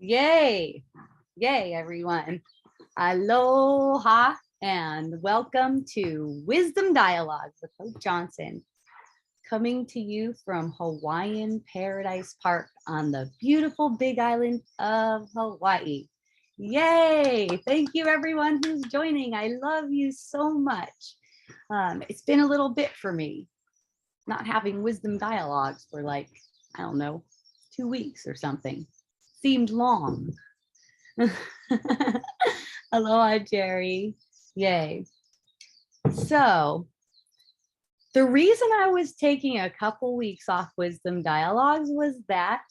Yay. Yay, everyone. Aloha and welcome to Wisdom Dialogues with Hope Johnson, coming to you from Hawaiian Paradise Park on the beautiful Big Island of Hawaii. Yay. Thank you, everyone who's joining. I love you so much. It's been a little bit for me not having Wisdom Dialogues for like, I don't know, 2 weeks or something. Seemed long. Aloha, Jerry. Yay. So the reason I was taking a couple weeks off Wisdom Dialogues was that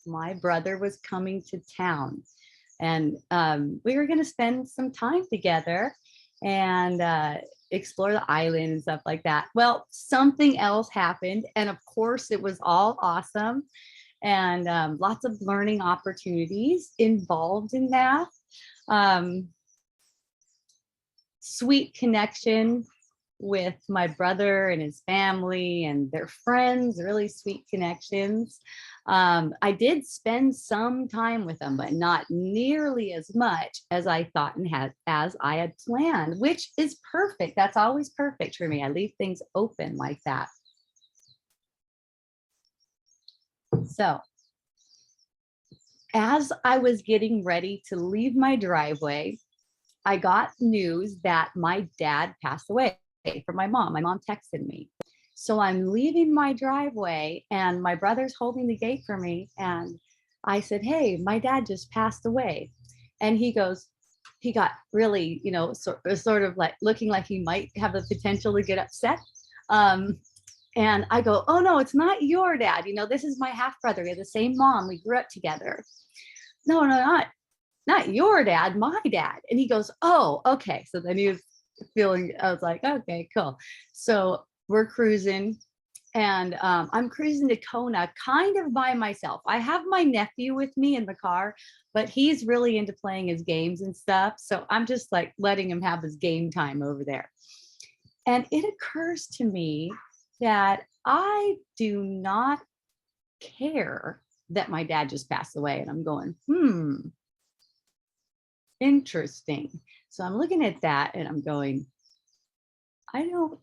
my brother was coming to town and we were going to spend some time together and explore the island and stuff like that. Well, something else happened. And of course, it was all awesome. And lots of learning opportunities involved in that. Sweet connection with my brother and his family and their friends, really sweet connections. I did spend some time with them, but not nearly as much as I thought and as I had planned, which is perfect. That's always perfect for me. I leave things open like that. So as I was getting ready to leave my driveway, I got news that my dad passed away from my mom. My mom texted me. So I'm leaving my driveway and my brother's holding the gate for me. And I said, hey, my dad just passed away. And he goes, he got really, sort of like looking like he might have the potential to get upset. And I go, oh no, it's not your dad. This is my half brother. We have the same mom. We grew up together. No, not your dad, my dad. And he goes, oh, okay. So then he was feeling, I was like, okay, cool. So we're cruising and I'm cruising to Kona kind of by myself. I have my nephew with me in the car, but he's really into playing his games and stuff. So I'm just like letting him have his game time over there. And it occurs to me that I do not care that my dad just passed away. And I'm going, interesting. So I'm looking at that and I'm going, I don't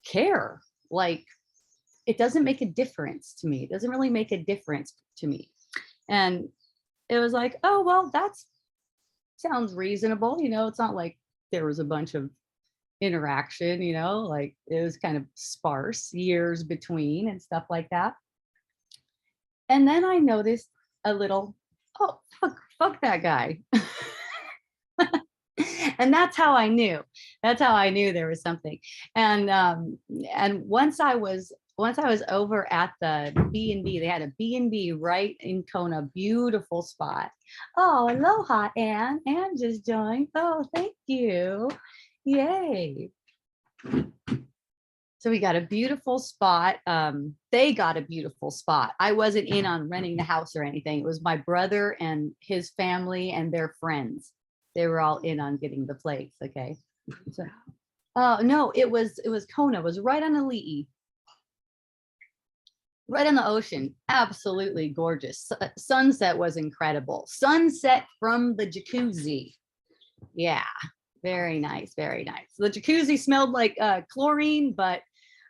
care. Like, it doesn't make a difference to me. It doesn't really make a difference to me. And it was like, oh, well, that sounds reasonable. It's not like there was a bunch of interaction, like it was kind of sparse, years between and stuff like that. And then I noticed a little, oh, fuck that guy. And that's how I knew. That's how I knew there was something. And once I was over at the B&B, they had a B&B right in Kona, beautiful spot. Oh, aloha, Anne. Anne just joined. Oh, thank you. Yay. So we got a beautiful spot. They got a beautiful spot. I wasn't in on renting the house or anything. It was my brother and his family and their friends. They were all in on getting the place. Okay. So, no, it was Kona. It was right on Ali'i. Right on the ocean. Absolutely gorgeous. Sunset was incredible. Sunset from the jacuzzi. Yeah. Very nice. Very nice. The jacuzzi smelled like chlorine, but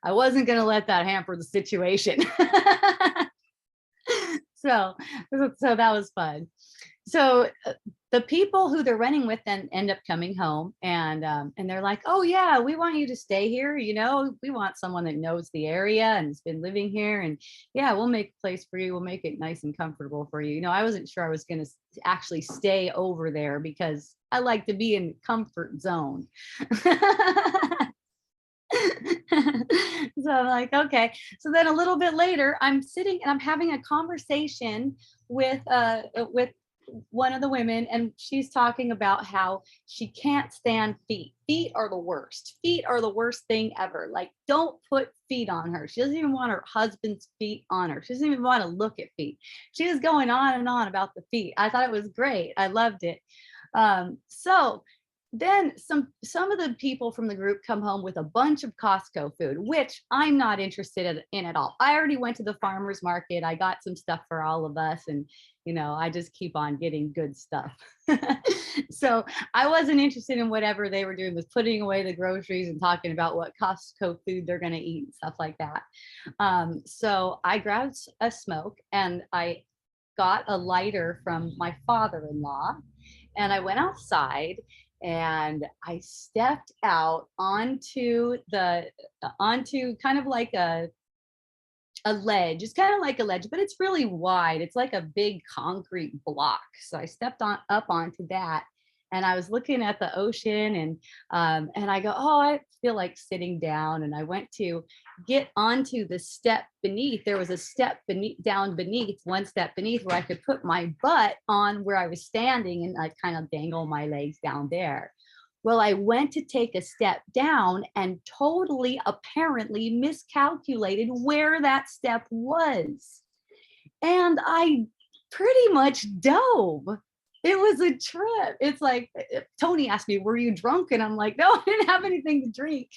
I wasn't going to let that hamper the situation. So that was fun. So the people who they're renting with then end up coming home and they're like, oh yeah, we want you to stay here. We want someone that knows the area and has been living here. And yeah, we'll make a place for you. We'll make it nice and comfortable for you. I wasn't sure I was going to actually stay over there because I like to be in comfort zone. So I'm like, okay. So then a little bit later, I'm sitting and I'm having a conversation with one of the women, and she's talking about how she can't stand feet. Feet are the worst. Feet are the worst thing ever. Like, don't put feet on her. She doesn't even want her husband's feet on her. She doesn't even want to look at feet. She was going on and on about the feet. I thought it was great. I loved it. So then some of the people from the group come home with a bunch of Costco food, which I'm not interested in at all. I already went to the farmer's market. I got some stuff for all of us, and I just keep on getting good stuff. So I wasn't interested in whatever they were doing, was putting away the groceries and talking about what Costco food they're going to eat and stuff like that. So I grabbed a smoke and I got a lighter from my father-in-law, and I went outside and I stepped out onto kind of like a ledge. It's kind of like a ledge, but it's really wide. It's like a big concrete block. So I stepped on up onto that, and I was looking at the ocean, and I go, oh, I feel like sitting down. And I went to get onto the step beneath. There was a step beneath, one step beneath, where I could put my butt on where I was standing, and I kind of dangle my legs down there. Well, I went to take a step down and totally apparently miscalculated where that step was. And I pretty much dove. It was a trip. It's like Tony asked me, were you drunk? And I'm like, no, I didn't have anything to drink.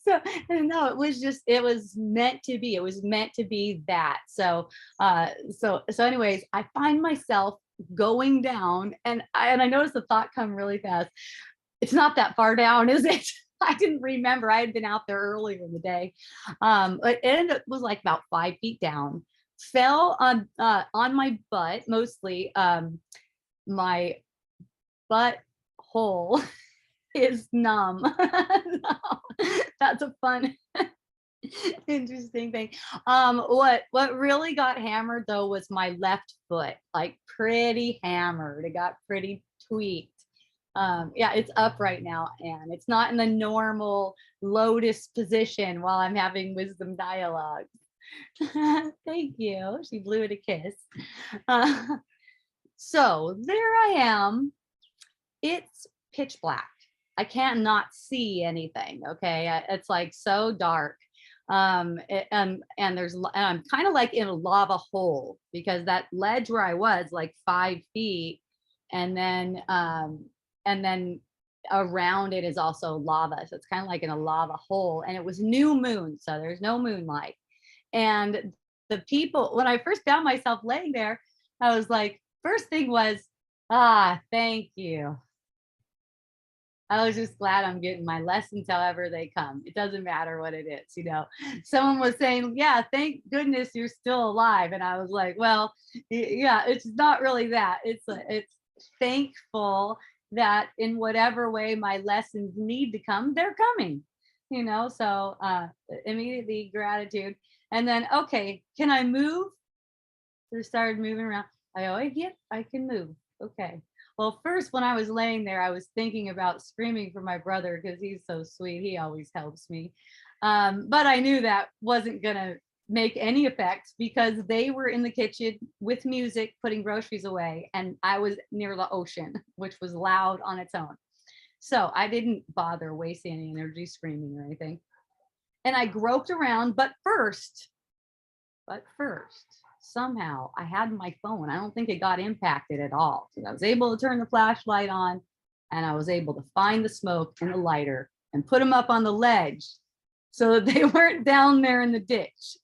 So no, it was meant to be. It was meant to be that. So anyways, I find myself going down, and I noticed the thought come really fast. It's not that far down, is it? I didn't remember. I had been out there earlier in the day. It ended up was like about 5 feet down. Fell on my butt, mostly. My butt hole is numb. No, that's a fun, interesting thing. What really got hammered though was my left foot, like pretty hammered. It got pretty tweaked. Yeah, it's up right now, and it's not in the normal lotus position while I'm having wisdom dialogue. Thank you. She blew it a kiss. Uh, so there I am. It's pitch black. I can't not see anything. Okay, it's like so dark. And I'm kind of like in a lava hole, because that ledge where I was like 5 feet, and then around it is also lava. So it's kind of like in a lava hole, and it was new moon, so there's no moonlight. And the people, when I first found myself laying there, I was like, first thing was, thank you. I was just glad I'm getting my lessons however they come. It doesn't matter what it is. Someone was saying, yeah, thank goodness you're still alive. And I was like, well, yeah, it's not really that. It's thankful that in whatever way my lessons need to come, they're coming, so immediately gratitude. And then, okay, can I move? So I started moving around. I go, yep, I can move. Okay. Well, first, when I was laying there, I was thinking about screaming for my brother, because he's so sweet. He always helps me. But I knew that wasn't going to make any effect, because they were in the kitchen with music, putting groceries away. And I was near the ocean, which was loud on its own. So I didn't bother wasting any energy screaming or anything. And I groped around. But first, somehow I had my phone. I don't think it got impacted at all. So I was able to turn the flashlight on, and I was able to find the smoke and the lighter and put them up on the ledge so that they weren't down there in the ditch.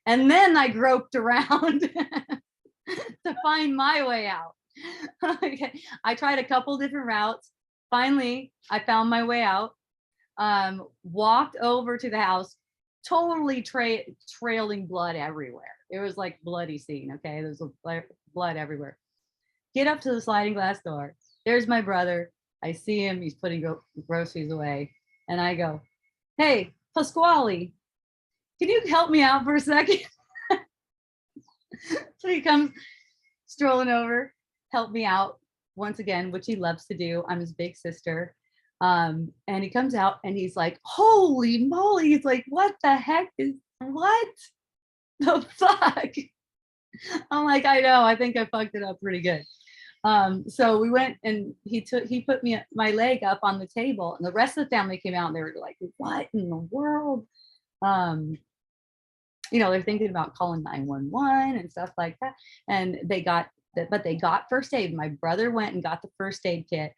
And then I groped around to find my way out. Okay. I tried a couple different routes. Finally, I found my way out, walked over to the house, totally trailing blood everywhere. It was like bloody scene. Okay, there's blood everywhere. Get up to the sliding glass door. There's my brother. I see him. He's putting groceries away, and I go, "Hey, Pasquale, can you help me out for a second?" So he comes strolling over, help me out once again, which he loves to do. I'm his big sister. And he comes out and he's like, holy moly. He's like, what the heck what the fuck? I'm like, I know, I think I fucked it up pretty good. So we went, and he put my leg up on the table, and the rest of the family came out, and they were like, what in the world? They're thinking about calling 911 and stuff like that. And they got but they got first aid. My brother went and got the first aid kit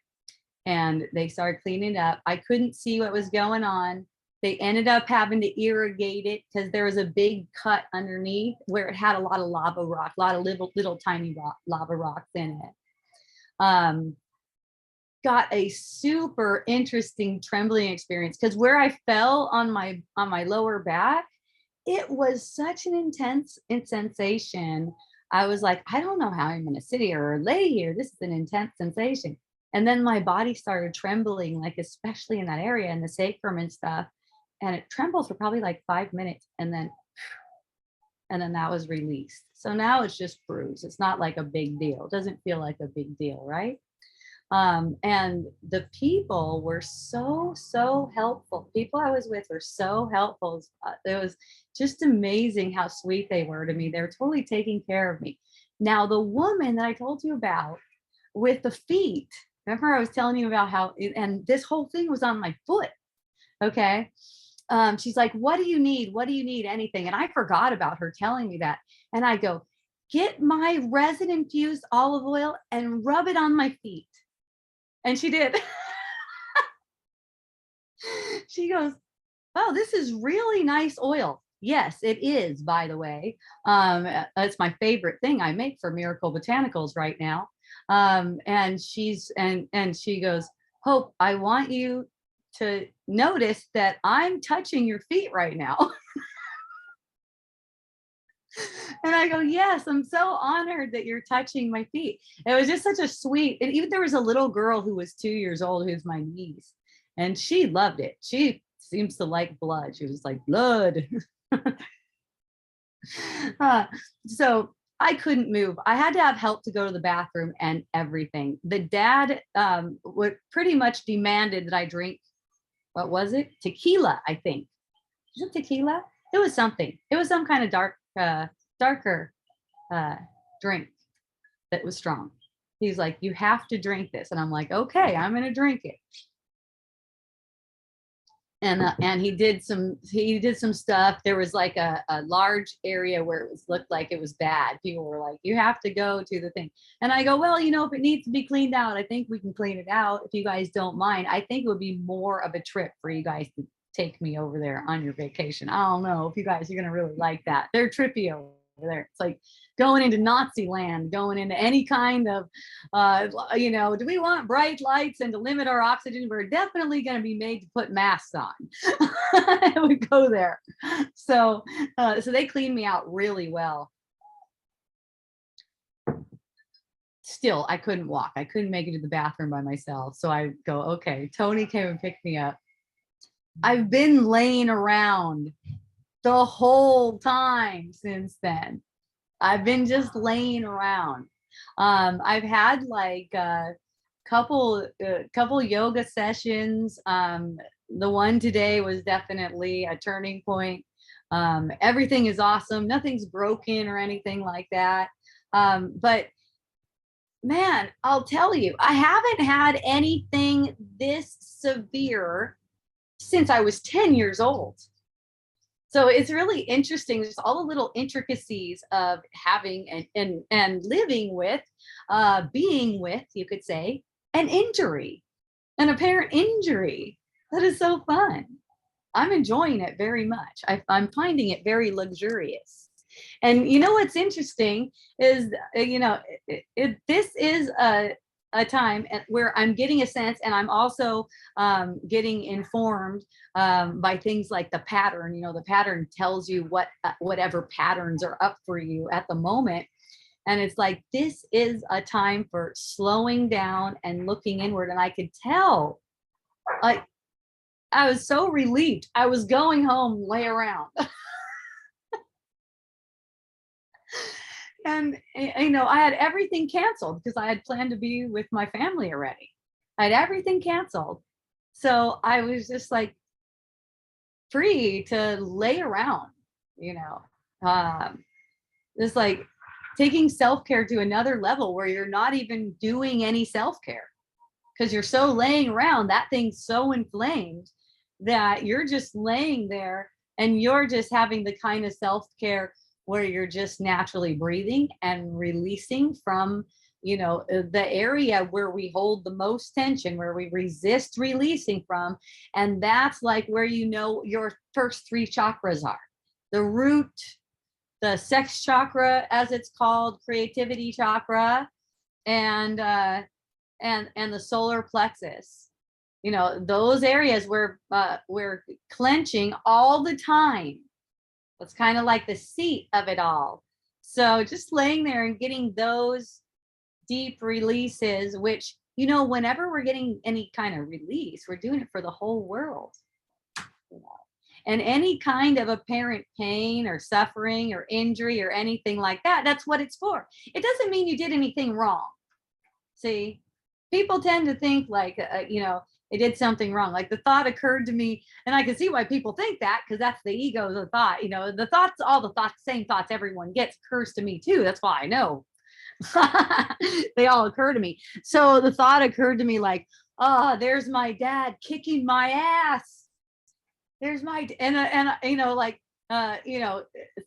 and they started cleaning it up. I couldn't see what was going on. They ended up having to irrigate it because there was a big cut underneath where it had a lot of lava rock, a lot of little tiny lava rocks in it. Got a super interesting trembling experience because where I fell on my lower back, it was such an intense sensation. I was like, I don't know how I'm going to sit here or lay here. This is an intense sensation. And then my body started trembling, like especially in that area in the sacrum and stuff. And it trembled for probably like 5 minutes, and then that was released. So now it's just bruised. It's not like a big deal. It doesn't feel like a big deal, right? And the people were so helpful. People I was with were so helpful. It was just amazing how sweet they were to me. They were totally taking care of me. Now, the woman that I told you about with the feet, remember I was telling you about how, and this whole thing was on my foot. Okay. She's like, what do you need? What do you need? Anything. And I forgot about her telling me that. And I go, get my resin infused olive oil and rub it on my feet. And she did. She goes, oh, this is really nice oil. Yes, it is, by the way. It's my favorite thing I make for Miracle Botanicals right now. And she goes, Hope, I want you to notice that I'm touching your feet right now. And I go, yes, I'm so honored that you're touching my feet. It was just such a sweet, and even there was a little girl who was 2 years old, who's my niece, and she loved it. She seems to like blood. She was like, blood. So I couldn't move. I had to have help to go to the bathroom and everything. The dad would pretty much demanded that I drink, what was it? Tequila, I think. Is it tequila? It was something. It was some kind of darker drink that was strong. He's like, you have to drink this. And I'm like, okay, I'm going to drink it. And he did some stuff. There was like a large area where it looked like it was bad. People were like, you have to go to the thing. And I go, well, if it needs to be cleaned out, I think we can clean it out if you guys don't mind. I think it would be more of a trip for you guys to take me over there on your vacation. I don't know if you guys are going to really like that. They're trippy over there. It's like going into Nazi land, going into any kind of, do we want bright lights and to limit our oxygen? We're definitely going to be made to put masks on. We go there. So they cleaned me out really well. Still, I couldn't walk. I couldn't make it to the bathroom by myself. So I go, okay, Tony came and picked me up. I've been laying around the whole time since then. I've been just laying around. I've had like a couple yoga sessions. The one today was definitely a turning point. Everything is awesome. Nothing's broken or anything like that. But man, I'll tell you, I haven't had anything this severe since I was 10 years old. So it's really interesting, just all the little intricacies of having and living with, being with, you could say, an injury, an apparent injury. That is so fun. I'm enjoying it very much. I'm finding it very luxurious. And what's interesting is, this is a time where I'm getting a sense, and I'm also getting informed by things like the pattern. The pattern tells you whatever patterns are up for you at the moment. And it's like, this is a time for slowing down and looking inward. And I could tell, like, I was so relieved. I was going home, lay around. And, I had everything canceled because I had planned to be with my family already. I had everything canceled. So I was just like free to lay around, just like taking self-care to another level where you're not even doing any self-care because you're so laying around. That thing's so inflamed that you're just laying there and you're just having the kind of self-care where you're just naturally breathing and releasing from, the area where we hold the most tension, where we resist releasing from. And that's like where your first three chakras are: the root, the sex chakra, as it's called, creativity chakra, and the solar plexus. Those areas where we're clenching all the time. It's kind of like the seat of it all. So just laying there and getting those deep releases, which, whenever we're getting any kind of release, we're doing it for the whole world. And any kind of apparent pain or suffering or injury or anything like that, that's what it's for. It doesn't mean you did anything wrong. See, people tend to think like, they did something wrong. Like the thought occurred to me, and I can see why people think that, because that's the ego, the thought. The thoughts, all the thoughts, same thoughts everyone gets, occurs to me too. That's why I know. They all occur to me. So the thought occurred to me like, oh, there's my dad kicking my ass. There's my,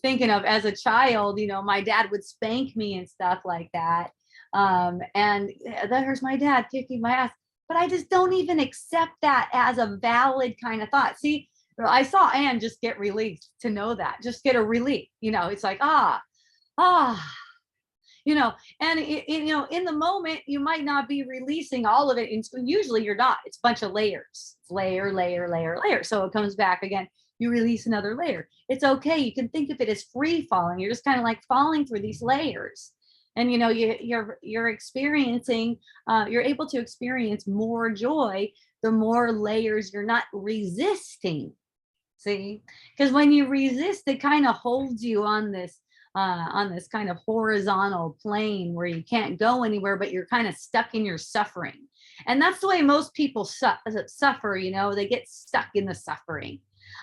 thinking of as a child, my dad would spank me and stuff like that. And there's my dad kicking my ass. But I just don't even accept that as a valid kind of thought. See, I saw Anne just get released to know that, just get a relief. It's like, and in the moment, you might not be releasing all of it. And usually you're not. It's a bunch of layers. It's layer, layer, layer, layer. So it comes back again. You release another layer. It's okay. You can think of it as free falling. You're just kind of like falling through these layers. And you're experiencing, you're able to experience more joy the more layers you're not resisting. See, because when you resist, it kind of holds you on this kind of horizontal plane where you can't go anywhere, but you're kind of stuck in your suffering. And that's the way most people suffer. They get stuck in the suffering.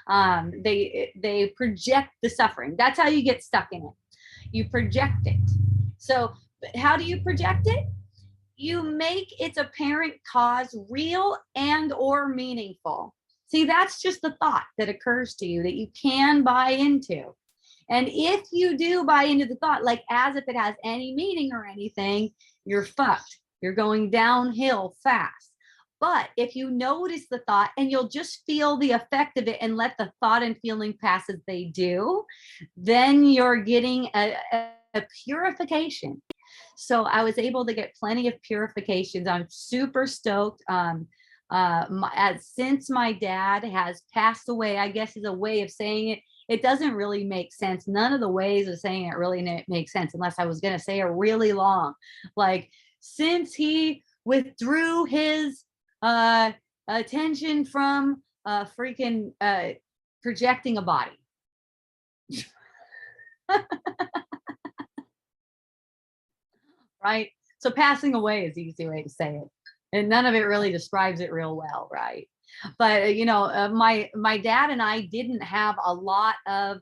They project the suffering. That's how you get stuck in it. You project it. So how do you project it? You make its apparent cause real and or meaningful. See, that's just the thought that occurs to you that you can buy into. And if you do buy into the thought, like as if it has any meaning or anything, you're fucked. You're going downhill fast. But if you notice the thought and you'll just feel the effect of it and let the thought and feeling pass as they do, then you're getting a purification. So I was able to get plenty of purifications. I'm super stoked. Since my dad has passed away, I guess is a way of saying it. It doesn't really make sense. None of the ways of saying it really makes sense unless I was going to say it really long. Like, since he withdrew his attention from freaking projecting a body. Right? So passing away is the easy way to say it. And none of it really describes it real well, right? But my dad and I didn't have a lot of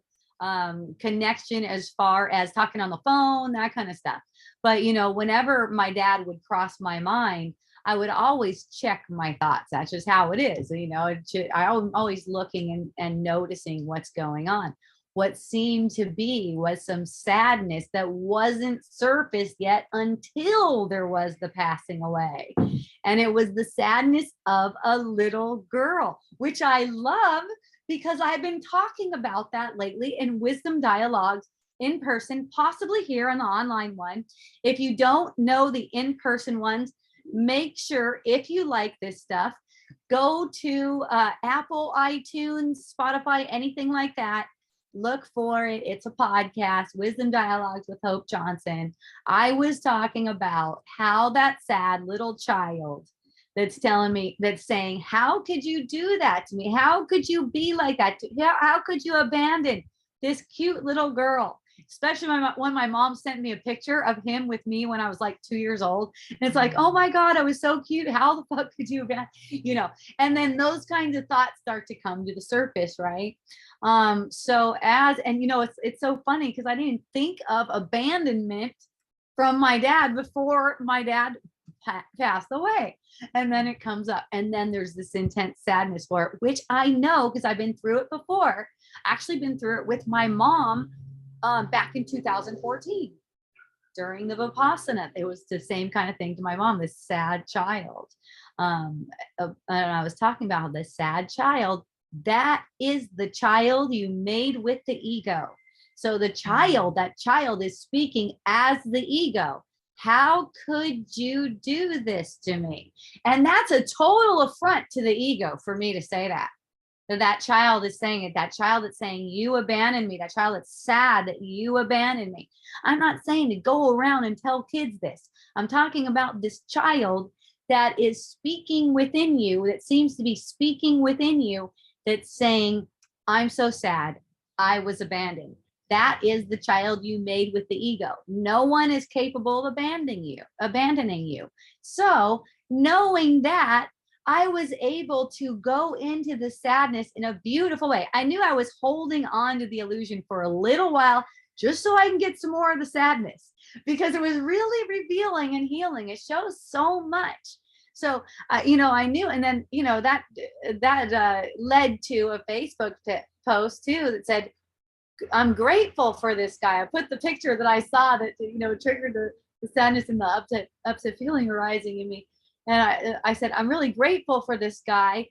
connection as far as talking on the phone, that kind of stuff. But whenever my dad would cross my mind, I would always check my thoughts. That's just how it is. I'm always looking and noticing what's going on. What seemed to be was some sadness that wasn't surfaced yet until there was the passing away. And it was the sadness of a little girl, which I love because I've been talking about that lately in Wisdom Dialogues in person, possibly here on the online one. If you don't know the in-person ones, make sure, if you like this stuff, go to Apple, iTunes, Spotify, anything like that. Look for it. It's a podcast, Wisdom Dialogues with Hope Johnson. I was talking about how that sad little child that's saying, how could you do that to me? How could you be like that? How could you abandon this cute little girl? Especially when my mom sent me a picture of him with me when I was like 2 years old. And it's like, oh my God, I was so cute. How the fuck could you abandon, and then those kinds of thoughts start to come to the surface, right? It's so funny because I didn't think of abandonment from my dad before my dad passed away. And then it comes up, and then there's this intense sadness for it, which I know because I've been through it before. Actually been through it with my mom back in 2014 during the Vipassana. It was the same kind of thing to my mom, this sad child. And I was talking about how this sad child, that is the child you made with the ego. So the child, that child is speaking as the ego. How could you do this to me? And that's a total affront to the ego for me to say that. That child is saying it, that child that's saying you abandoned me, that child that's sad that you abandoned me. I'm not saying to go around and tell kids this. I'm talking about this child that is speaking within you, that seems to be speaking within you, that's saying, I'm so sad, I was abandoned. That is the child you made with the ego. No one is capable of abandoning you. So knowing that, I was able to go into the sadness in a beautiful way. I knew I was holding on to the illusion for a little while just so I can get some more of the sadness, because it was really revealing and healing. It shows so much. So, I knew, and then, that led to a Facebook post too that said, I'm grateful for this guy. I put the picture that I saw that, triggered the sadness and the upset feeling arising in me. And I said, I'm really grateful for this guy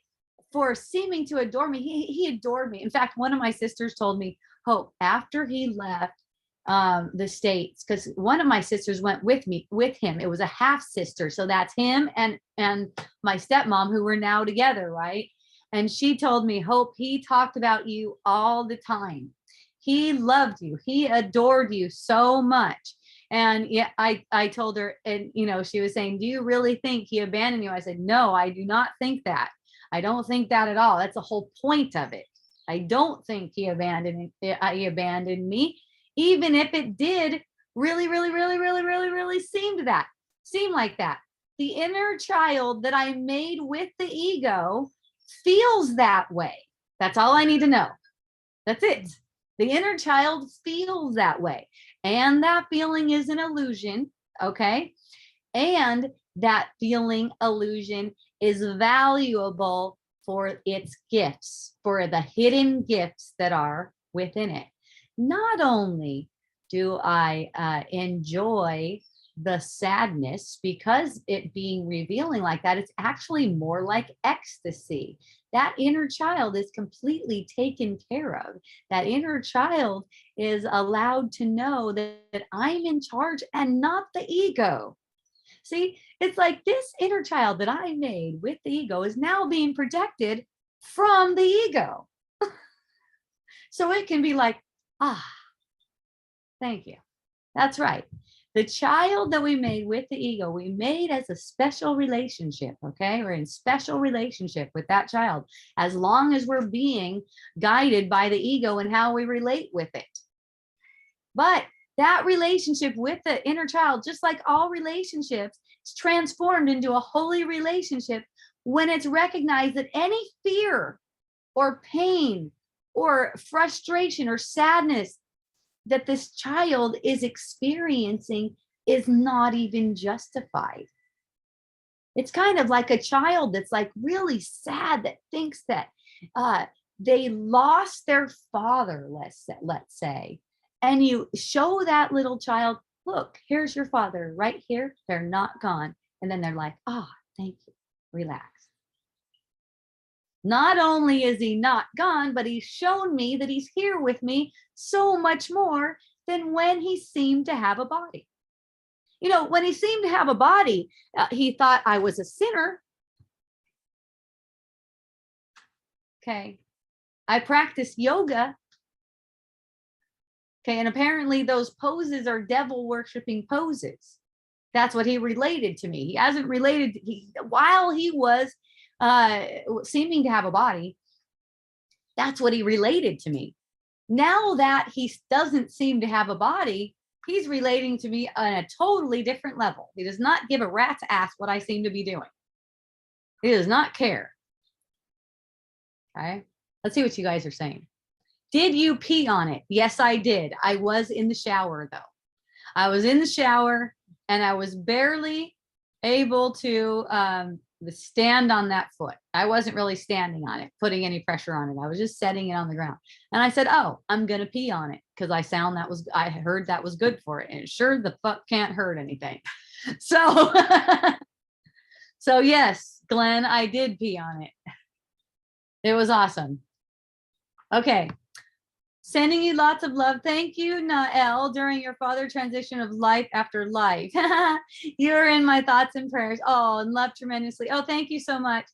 for seeming to adore me. He adored me. In fact, one of my sisters told me, Hope, after he left the States, because one of my sisters went with him. It was a half sister. So that's him and my stepmom, who were now together, right? And she told me, Hope, he talked about you all the time. He loved you. He adored you so much. And yeah, I told her, and she was saying, do you really think he abandoned you? I said, no, I do not think that. I don't think that at all. That's the whole point of it. I don't think he abandoned me, even if it did really, really, really, really, really, really seem like that. The inner child that I made with the ego feels that way. That's all I need to know. That's it. The inner child feels that way. And that feeling is an illusion, okay? And that feeling illusion is valuable for its gifts, for the hidden gifts that are within it. Not only do I enjoy the sadness because it being revealing like that, it's actually more like ecstasy. That inner child is completely taken care of. That inner child is allowed to know that I'm in charge and not the ego. See, it's like this inner child that I made with the ego is now being protected from the ego. So it can be like, thank you. That's right. The child that we made with the ego, we made as a special relationship, okay? We're in special relationship with that child, as long as we're being guided by the ego and how we relate with it. But that relationship with the inner child, just like all relationships, is transformed into a holy relationship when it's recognized that any fear or pain or frustration or sadness that this child is experiencing is not even justified. It's kind of like a child that's like really sad, that thinks that they lost their father, let's say, and you show that little child, look, here's your father right here. They're not gone. And then they're like, thank you, relax. Not only is he not gone, but he's shown me that he's here with me so much more than when he seemed to have a body. When he seemed to have a body, he thought I was a sinner. Okay. I practice yoga. Okay. And apparently those poses are devil worshiping poses. That's what he related to me. He hasn't related, while he was seeming to have a body, that's what he related to me. Now that he doesn't seem to have a body, he's relating to me on a totally different level. He does not give a rat's ass what I seem to be doing. He does not care. Okay, let's see what you guys are saying. Did you pee on it? Yes, I did. I was in the shower though. I was in the shower and I was barely able to stand on that foot. I wasn't really standing on it, putting any pressure on it. I was just setting it on the ground. And I said, I'm going to pee on it. because I heard that was good for it, and it sure the fuck can't hurt anything. So, so yes, Glenn, I did pee on it. It was awesome. Okay. Sending you lots of love. Thank you, Nael, during your father transition of life after life. You're in my thoughts and prayers. Oh, and love tremendously. Oh, thank you so much.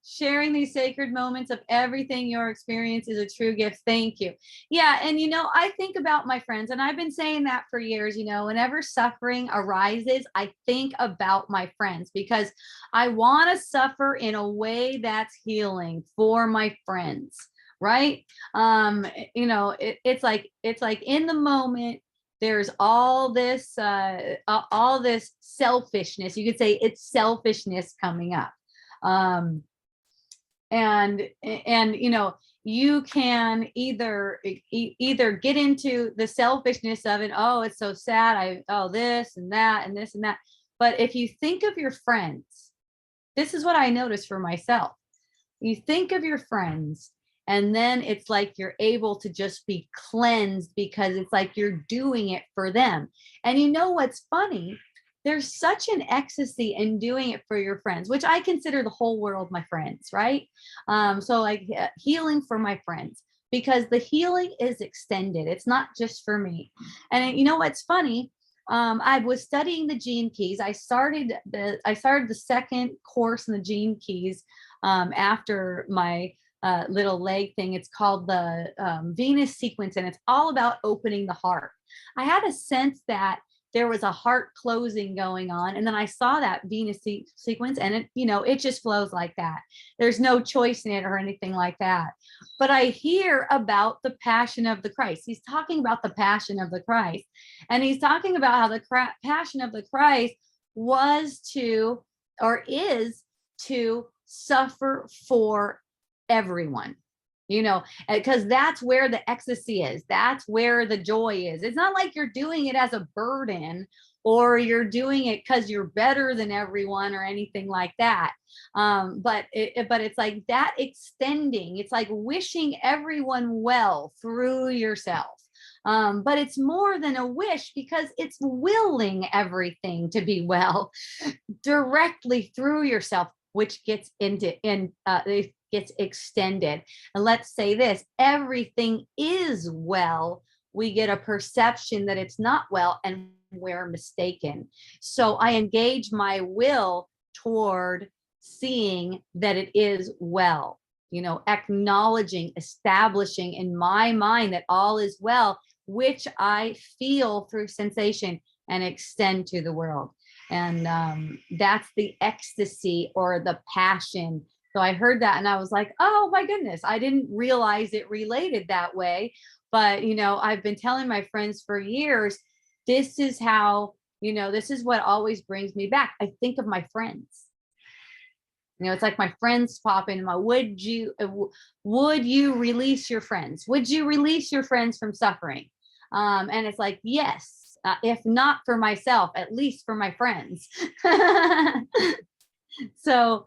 Sharing these sacred moments of everything your experience is a true gift. Thank you. Yeah. And, I think about my friends, and I've been saying that for years. Whenever suffering arises, I think about my friends because I want to suffer in a way that's healing for my friends. Right. It's like in the moment, there's all this selfishness. You could say it's selfishness coming up. And you can either get into the selfishness of it. Oh, it's so sad. This and that and this and that. But if you think of your friends, this is what I noticed for myself. You think of your friends, and then it's like you're able to just be cleansed because it's like you're doing it for them. And what's funny? There's such an ecstasy in doing it for your friends, which I consider the whole world my friends, right? So like healing for my friends, because the healing is extended. It's not just for me. And what's funny? I was studying the Gene Keys. I started the second course in the Gene Keys after my little leg thing. It's called the Venus sequence, and it's all about opening the heart. I had a sense that there was a heart closing going on, and then I saw that Venus sequence, and it just flows like that. There's no choice in it or anything like that. But I hear about the passion of the Christ. He's talking about the passion of the Christ, and he's talking about how the passion of the Christ was to, or is to, suffer for everyone, because that's where the ecstasy is. That's where the joy is. It's not like you're doing it as a burden, or you're doing it because you're better than everyone or anything like that. But it's like that extending. It's like wishing everyone well through yourself. But it's more than a wish, because it's willing everything to be well directly through yourself, which gets it gets extended. And let's say this: everything is well. We get a perception that it's not well, and we're mistaken. So I engage my will toward seeing that it is well, acknowledging, establishing in my mind that all is well, which I feel through sensation and extend to the world. And that's the ecstasy or the passion. So I heard that and I was like, oh my goodness, I didn't realize it related that way. But, I've been telling my friends for years, this is how, this is what always brings me back. I think of my friends. It's like my friends pop in. Would you release your friends? Would you release your friends from suffering? And it's like, yes. If not for myself, at least for my friends. So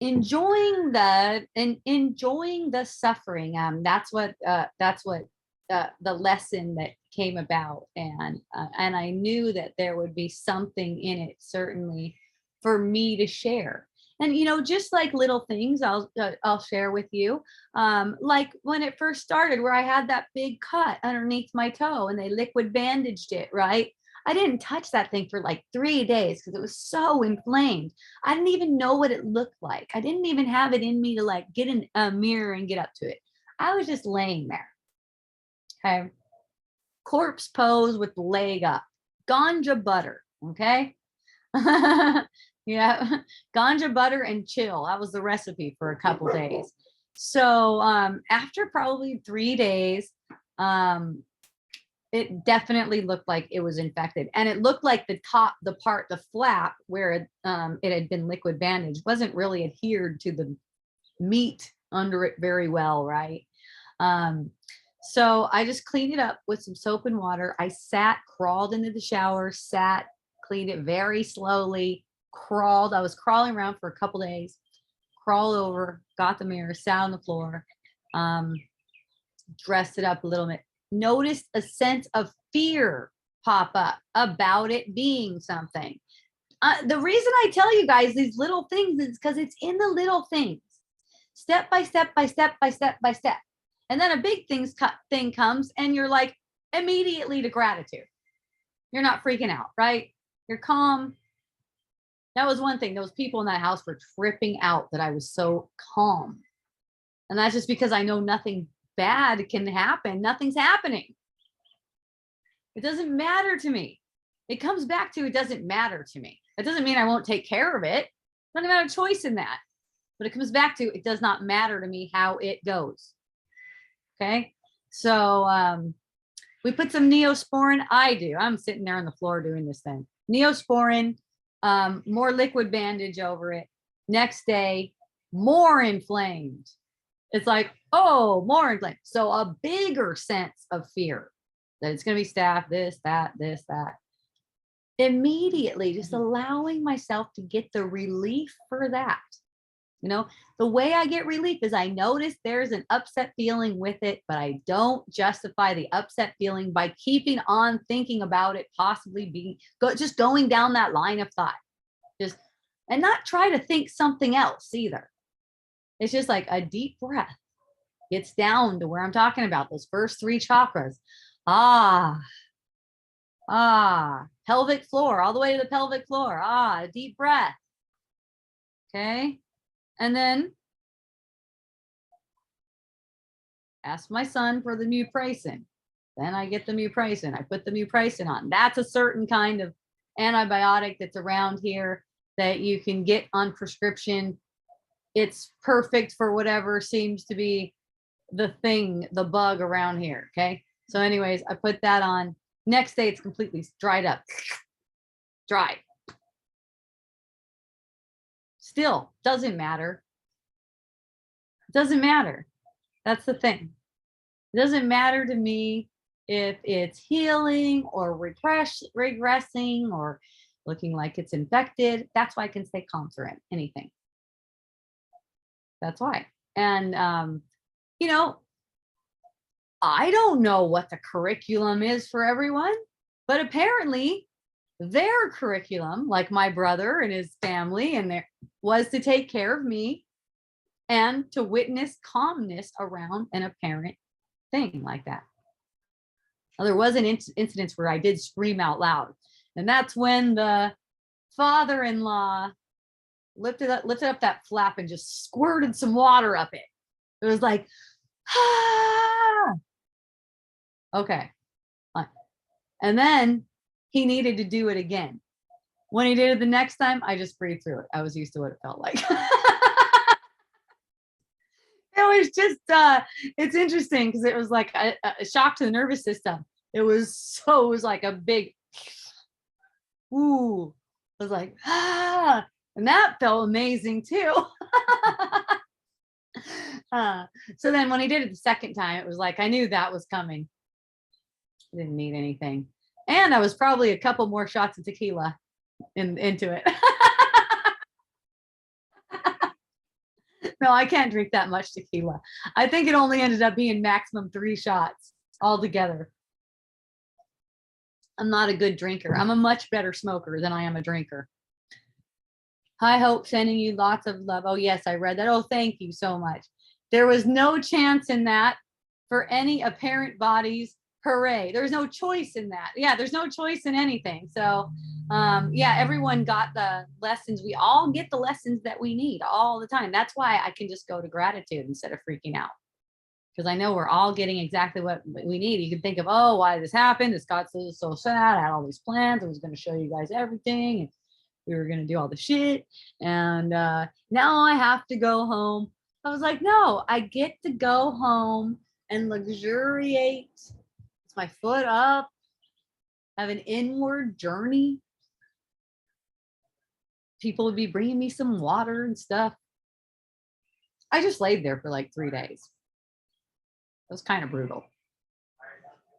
enjoying the suffering. That's what the lesson that came about, and I knew that there would be something in it, certainly, for me to share. And just like little things I'll share with you, like when it first started, where I had that big cut underneath my toe and they liquid bandaged it, right? I didn't touch that thing for like 3 days because it was so inflamed. I didn't even know what it looked like. I didn't even have it in me to like get in a mirror and get up to it. I was just laying there. Okay. Corpse pose with the leg up. Ganja butter. Okay. Yeah, ganja butter and chill. That was the recipe for a couple days. So after probably 3 days, it definitely looked like it was infected, and it looked like the flap where it had been liquid bandaged wasn't really adhered to the meat under it very well, right? So I just cleaned it up with some soap and water. I crawled into the shower, cleaned it very slowly. I was crawling around for a couple days, crawled over, got the mirror, sat on the floor, dress it up a little bit. Notice a sense of fear pop up about it being something. The reason I tell you guys these little things is because it's in the little things, step by step by step by step by step. And then a big thing comes and you're like immediately to gratitude. You're not freaking out, right? You're calm. That was one thing. Those people in that house were tripping out that I was so calm. And that's just because I know nothing bad can happen. Nothing's happening. It doesn't matter to me. It comes back to, it doesn't matter to me. It doesn't mean I won't take care of it. I don't have a choice in that. But it comes back to, it does not matter to me how it goes. Okay. So we put some Neosporin. I do. I'm sitting there on the floor doing this thing. Neosporin, more liquid bandage over it. Next day, more inflamed. It's like, oh, more inflamed. So a bigger sense of fear that it's going to be staph, this, that. Immediately, just allowing myself to get the relief for that. You know, the way I get relief is I notice there's an upset feeling with it, but I don't justify the upset feeling by keeping on thinking about it possibly being, just going down that line of thought. And not try to think something else either. It's just like a deep breath gets down to where I'm talking about, those first 3 chakras. Pelvic floor, all the way to the pelvic floor. A deep breath. Okay. And then ask my son for the Mupricin. Then I get the Mupricin. I put the Mupricin on. That's a certain kind of antibiotic that's around here that you can get on prescription. It's perfect for whatever seems to be the thing, the bug around here. Okay. So anyways, I put that on. Next day, it's completely dried up. Dry. Still, doesn't matter. Doesn't matter. That's the thing. It doesn't matter to me if it's healing or regressing or looking like it's infected. That's why I can stay calm through anything. That's why. And, you know, I don't know what the curriculum is for everyone, but apparently their curriculum, like my brother and his family, and there was to take care of me and to witness calmness around an apparent thing like that. Now, there was an incident where I did scream out loud, and that's when the father-in-law lifted up that flap and just squirted some water up it. It was like, ah! Okay. And then he needed to do it again. When he did it the next time, I just breathed through it. I was used to what it felt like. It was just, it's interesting because it was like a shock to the nervous system. It was like a big, ooh, it was like, ah, and that felt amazing too. So then when he did it the second time, it was like, I knew that was coming. I didn't need anything. And I was probably a couple more shots of tequila into it. No, I can't drink that much tequila. I think it only ended up being maximum 3 shots altogether. I'm not a good drinker. I'm a much better smoker than I am a drinker. High Hope sending you lots of love. Oh, yes, I read that. Oh, thank you so much. There was no chance in that for any apparent bodies. Hooray. There's no choice in that. Yeah, there's no choice in anything. So, yeah, everyone got the lessons. We all get the lessons that we need all the time. That's why I can just go to gratitude instead of freaking out. Because I know we're all getting exactly what we need. You can think of, oh, why did this happen? This got so sad. I had all these plans. I was going to show you guys everything. And we were going to do all the shit. And now I have to go home. I was like, no, I get to go home and luxuriate. It's my foot up. Have an inward journey. People would be bringing me some water and stuff. I just laid there for like 3 days. It was kind of brutal.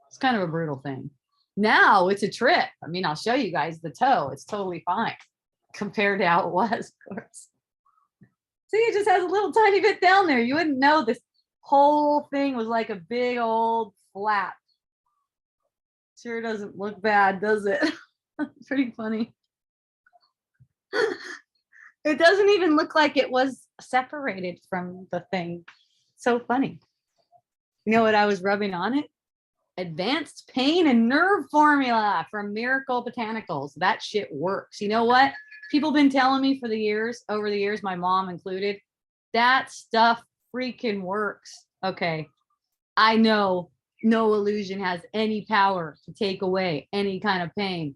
It's kind of a brutal thing. Now it's a trip. I mean, I'll show you guys the toe. It's totally fine compared to how it was, of course. See, it just has a little tiny bit down there. You wouldn't know this whole thing was like a big old flap. Sure doesn't look bad, does it? Pretty funny. It doesn't even look like it was separated from the thing. So funny. You know what I was rubbing on it? Advanced pain and nerve formula from Miracle Botanicals. That shit works. You know what? People been telling me for the years, over the years, my mom included, that stuff freaking works. Okay. I know no illusion has any power to take away any kind of pain.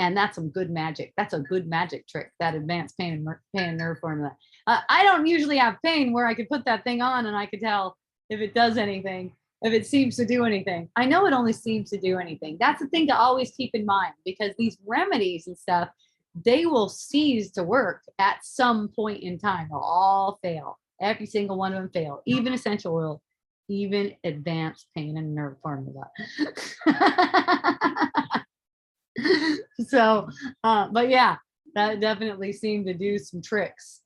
And that's some good magic. That's a good magic trick, that advanced pain and nerve formula. I don't usually have pain where I could put that thing on and I could tell if it does anything, if it seems to do anything. I know it only seems to do anything. That's the thing to always keep in mind, because these remedies and stuff, they will cease to work at some point in time. They'll all fail. Every single one of them fail, even essential oil, even advanced pain and nerve formula. So, but yeah, that definitely seemed to do some tricks.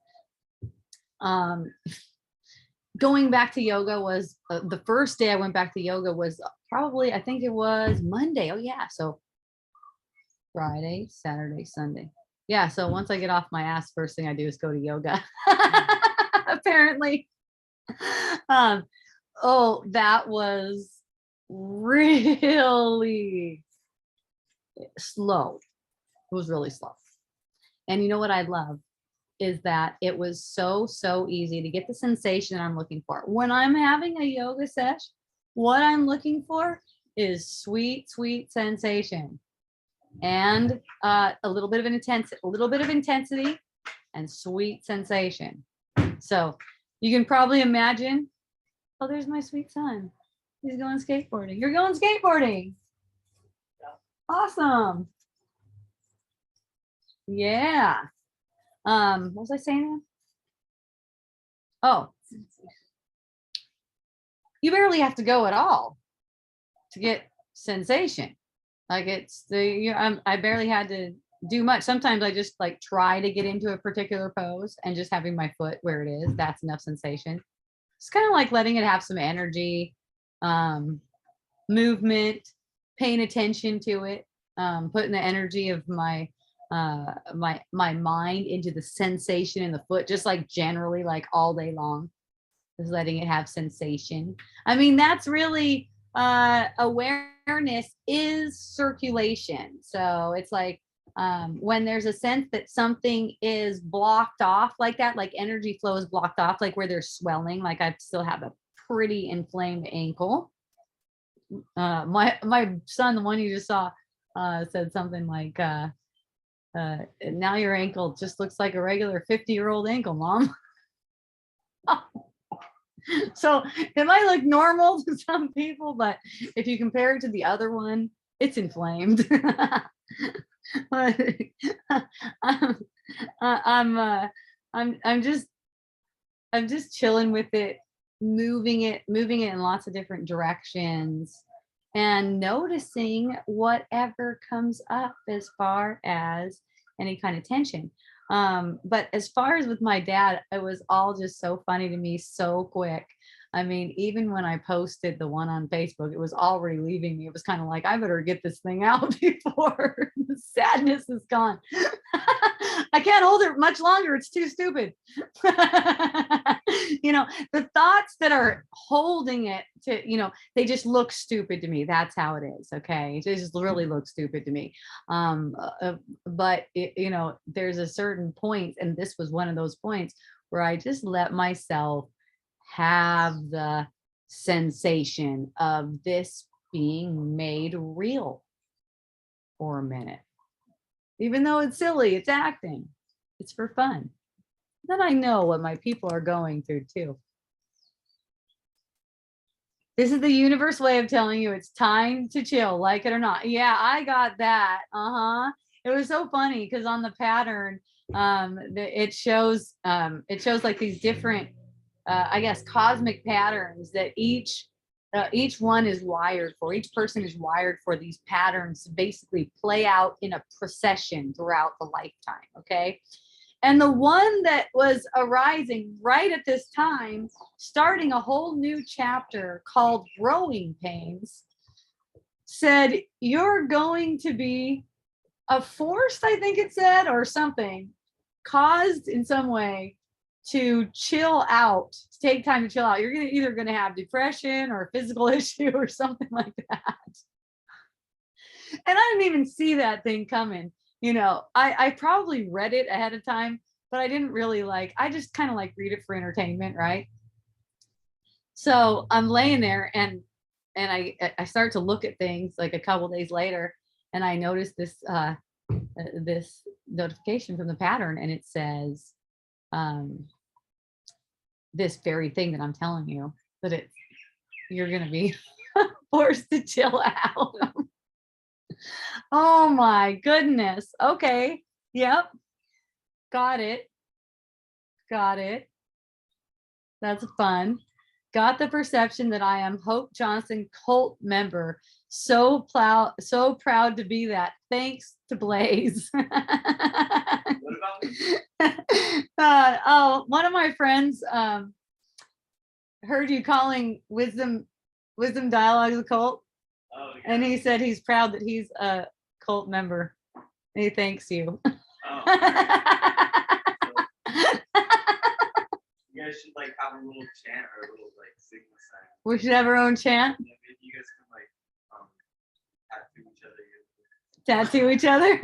Going back to yoga was the first day I went back to yoga was probably, I think it was Monday. Oh yeah. So Friday, Saturday, Sunday. Yeah. So once I get off my ass, first thing I do is go to yoga. Apparently. Oh, that was really slow. It was really slow. And you know what I love is that it was so easy to get the sensation I'm looking for. When I'm having a yoga session, what I'm looking for is sweet sensation and a little bit of intensity and sweet sensation. So you can probably imagine, oh, there's my sweet son. He's going skateboarding. You're going skateboarding. Awesome. Yeah. What was I saying? Oh, you barely have to go at all to get sensation. Like it's I barely had to do much. Sometimes I just like try to get into a particular pose and just having my foot where it is, that's enough sensation. It's kind of like letting it have some energy, movement, paying attention to it, putting the energy of my mind into the sensation in the foot, just like generally, like all day long, just letting it have sensation. I mean, that's really awareness is circulation. So it's like when there's a sense that something is blocked off like that, like energy flow is blocked off, like where there's swelling, like I still have a pretty inflamed ankle. My son, the one you just saw, said something like, now your ankle just looks like a regular 50-year-old ankle, Mom. So it might look normal to some people, but if you compare it to the other one, it's inflamed. But I'm just chilling with it, moving it in lots of different directions and noticing whatever comes up as far as any kind of tension. But as far as with my dad, it was all just so funny to me so quick. I mean, even when I posted the one on Facebook, it was already leaving me. It was kind of like, I better get this thing out before the sadness is gone. I can't hold it much longer. It's too stupid. The thoughts that are holding it to, they just look stupid to me. That's how it is. Okay. It just really looks stupid to me. But there's a certain point, and this was one of those points where I just let myself have the sensation of this being made real for a minute. Even though it's silly, it's acting, it's for fun. Then I know what my people are going through too. This is the universe way of telling you it's time to chill, like it or not. Yeah, I got that. It was so funny because on the pattern, it shows like these different, I guess, cosmic patterns that each one is wired for. Each person is wired for these patterns to basically play out in a procession throughout the lifetime. Okay. And the one that was arising right at this time, starting a whole new chapter called Growing Pains, said, you're going to be a force, I think it said, or something, caused in some way to chill out, to take time to chill out. You're either going to have depression or a physical issue or something like that. And I didn't even see that thing coming. You know, I probably read it ahead of time, but I didn't really I just kind of read it for entertainment, right? So I'm laying there and I start to look at things like a couple days later, and I noticed this notification from the pattern, and it says this very thing that I'm telling you, that you're gonna be forced to chill out. Oh my goodness. Okay. Yep. Got it. Got it. That's fun. Got the perception that I am Hope Johnson cult member. So proud to be that. Thanks to Blaze. What about One of my friends heard you calling Wisdom Dialogues a cult. Oh, yeah. And he said he's proud that he's a cult member. And he thanks you. Oh. You guys should have a little chant or a little signal sign. We should have our own chant. Yeah, maybe you guys can Tattoo each other.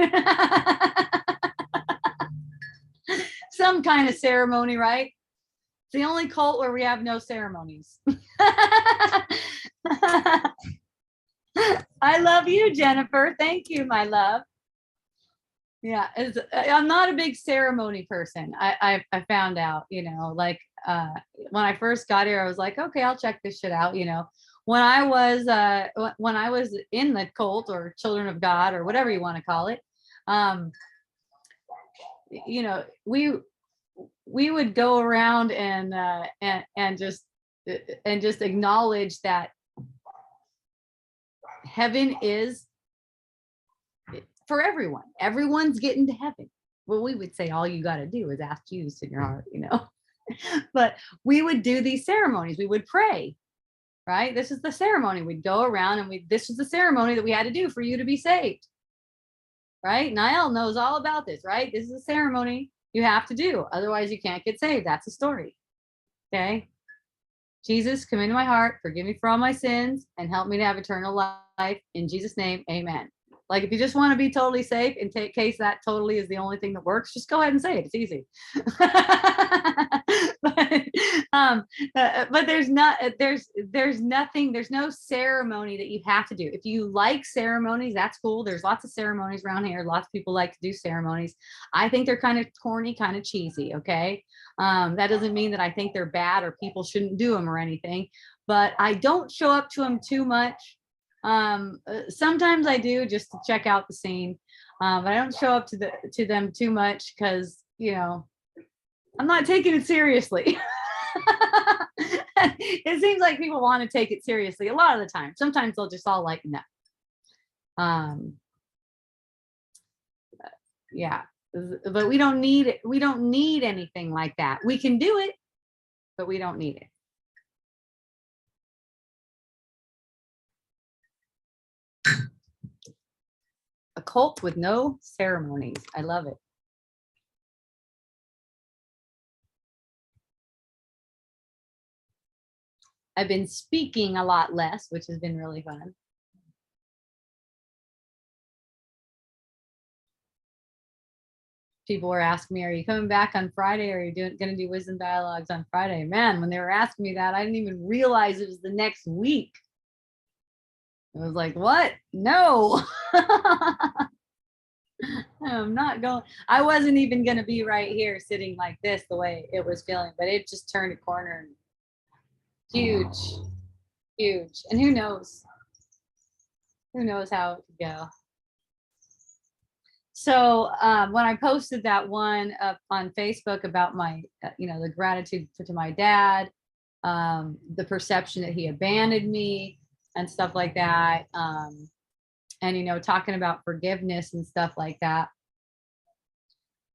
Some kind of ceremony, right? It's the only cult where we have no ceremonies. I love you, Jennifer. Thank you, my love. Yeah, I'm not a big ceremony person. I found out, when I first got here, I was like, okay, I'll check this shit out. When I was in the cult or Children of God or whatever you want to call it, we would go around and just acknowledge that heaven is for everyone. Everyone's getting to heaven. Well, we would say all you got to do is ask Jesus in your heart, But we would do these ceremonies. We would pray, right? This is the ceremony. We'd go around and this was the ceremony that we had to do for you to be saved, right? Niall knows all about this, right? This is a ceremony you have to do. Otherwise, you can't get saved. That's the story. Okay. Jesus, come into my heart, forgive me for all my sins, and help me to have eternal life. In Jesus' name, amen. If you just want to be totally safe, in case that totally is the only thing that works, just go ahead and say it. It's easy. But there's nothing, there's no ceremony that you have to do. If you like ceremonies, that's cool. There's lots of ceremonies around here. Lots of people like to do ceremonies. I think they're kind of corny, kind of cheesy. Okay. That doesn't mean that I think they're bad or people shouldn't do them or anything, but I don't show up to them too much. Sometimes I do, just to check out the scene, but I don't show up to them too much because I'm not taking it seriously. It seems like people want to take it seriously a lot of the time. Sometimes they'll just all no. Yeah, but we don't need it. We don't need anything like that. We can do it, but we don't need it. A cult with no ceremonies. I love it. I've been speaking a lot less, which has been really fun. People were asking me, are you coming back on Friday? Or are you going to do Wisdom Dialogues on Friday? Man, when they were asking me that, I didn't even realize it was the next week. I was like, what? No. I'm not going. I wasn't even going to be right here sitting like this the way it was feeling, but it just turned a corner. Huge. And who knows how it could go. So when I posted that one up on Facebook about my, the gratitude to my dad, the perception that he abandoned me and stuff like that, and talking about forgiveness and stuff like that,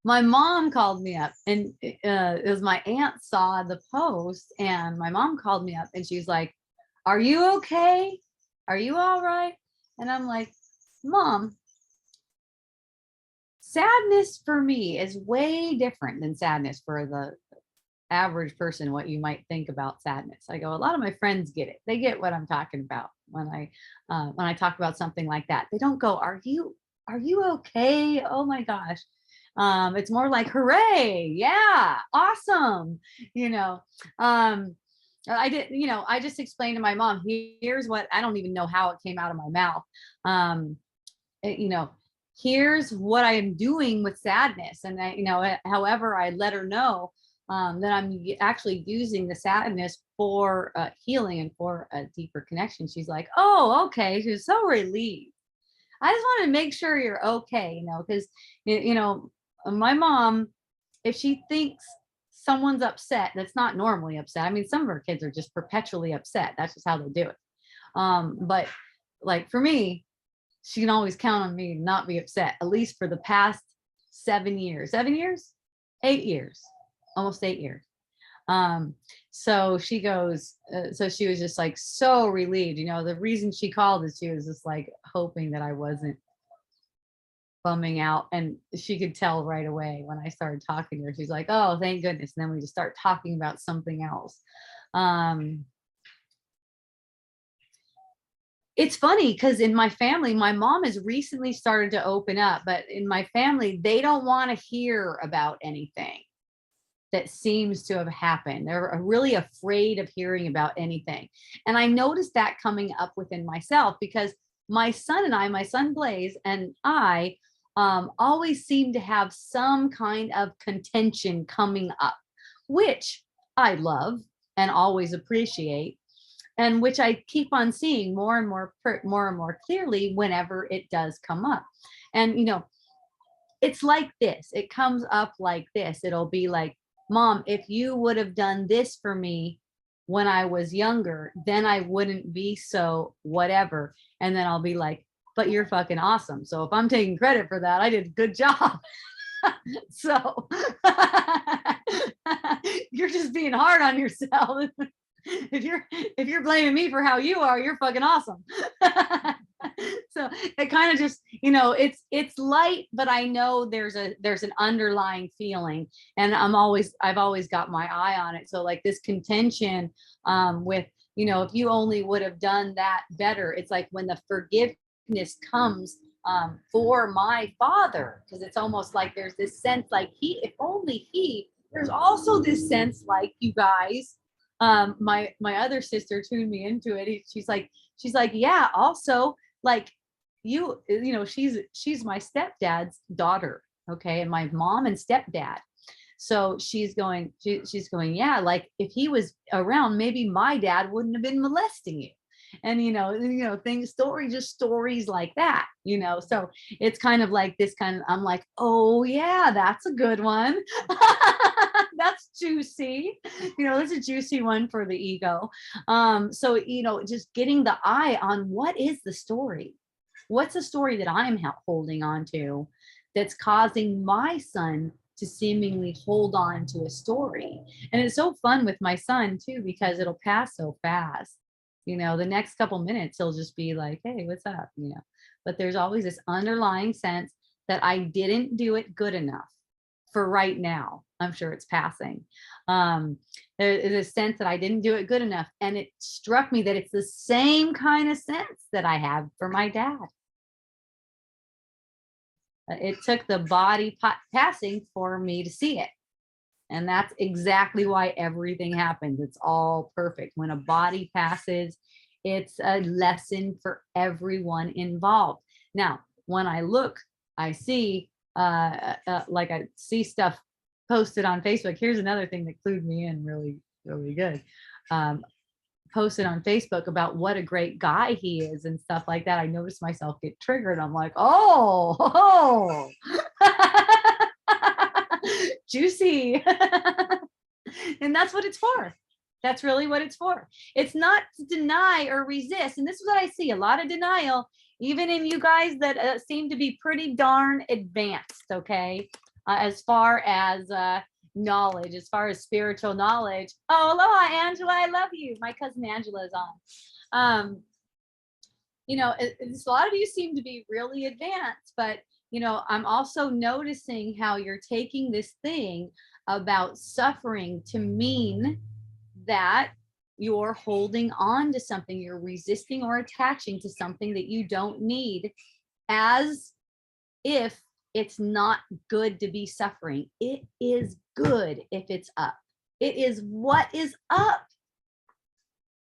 my mom called me up, and it was my aunt saw the post, and my mom called me up and she's like, are you okay? Are you all right? And I'm like, Mom, sadness for me is way different than sadness for the average person, what you might think about sadness. I go, a lot of my friends get it. They get what I'm talking about when I talk about something like that. They don't go, are you okay? Oh my gosh. It's more like, hooray, yeah, awesome. You know, um, I just explained to my mom, here's what, I don't even know how it came out of my mouth. Um, you know, here's what I am doing with sadness. And however I let her know that I'm actually using the sadness for healing and for a deeper connection. She's like, oh, okay. She's so relieved. I just want to make sure you're okay, because, my mom, if she thinks someone's upset, that's not normally upset. I mean, some of her kids are just perpetually upset. That's just how they do it. But like for me, she can always count on me to not be upset, at least for the past 7 years, 8 years, almost 8 years. So she goes, so she was just like so relieved. The reason she called is she was just like hoping that I wasn't bumming out, and she could tell right away when I started talking to her. She's like, oh, thank goodness. And then we just start talking about something else. It's funny because in my family, my mom has recently started to open up, but in my family, they don't want to hear about anything that seems to have happened. They're really afraid of hearing about anything. And I noticed that coming up within myself because my son Blaze and I always seem to have some kind of contention coming up, which I love and always appreciate, and which I keep on seeing more and more clearly whenever it does come up. And it's like this. It comes up like this. It'll be like, Mom, if you would have done this for me when I was younger, then I wouldn't be so whatever. And then I'll be like, but you're fucking awesome. So if I'm taking credit for that, I did a good job. So you're just being hard on yourself. If you're blaming me for how you are, you're fucking awesome. So it kind of just, it's light, but I know there's an underlying feeling, and I've always got my eye on it. So like this contention with, if you only would have done that better, it's like when the forgiveness comes for my father, because it's almost like there's this sense like if only there's also this sense like, you guys, my other sister tuned me into it. She's like, yeah, also like she's my stepdad's daughter, okay, and my mom and stepdad. So she's going, yeah, like if he was around, maybe my dad wouldn't have been molesting you. And stories like that, so it's kind of like this kind of, I'm like, oh yeah, that's a good one. That's juicy. That's a juicy one for the ego. So just getting the eye on what is the story, what's the story that I'm holding on to that's causing my son to seemingly hold on to a story. And it's so fun with my son too, because it'll pass so fast. The next couple minutes he'll just be like, hey, what's up? But there's always this underlying sense that I didn't do it good enough for right now. I'm sure it's passing. There is a sense that I didn't do it good enough. And it struck me that it's the same kind of sense that I have for my dad. It took the body passing for me to see it. And that's exactly why everything happens. It's all perfect. When a body passes, it's a lesson for everyone involved. Now, when I look, I see, like I see stuff posted on Facebook. Here's another thing that clued me in really, really good. Posted on Facebook about what a great guy he is and stuff like that. I noticed myself get triggered. I'm like, oh. Juicy. And that's what it's for. That's really what it's for. It's not to deny or resist. And this is what I see, a lot of denial, even in you guys that seem to be pretty darn advanced. Okay. as far as knowledge, as far as spiritual knowledge. Oh, aloha, Angela. I love you. My cousin Angela is on. You know, a lot of you seem to be really advanced, but you know, I'm also noticing how you're taking this thing about suffering to mean that you're holding on to something, you're resisting or attaching to something that you don't need, as if it's not good to be suffering. It is good if it's up. It is what is up.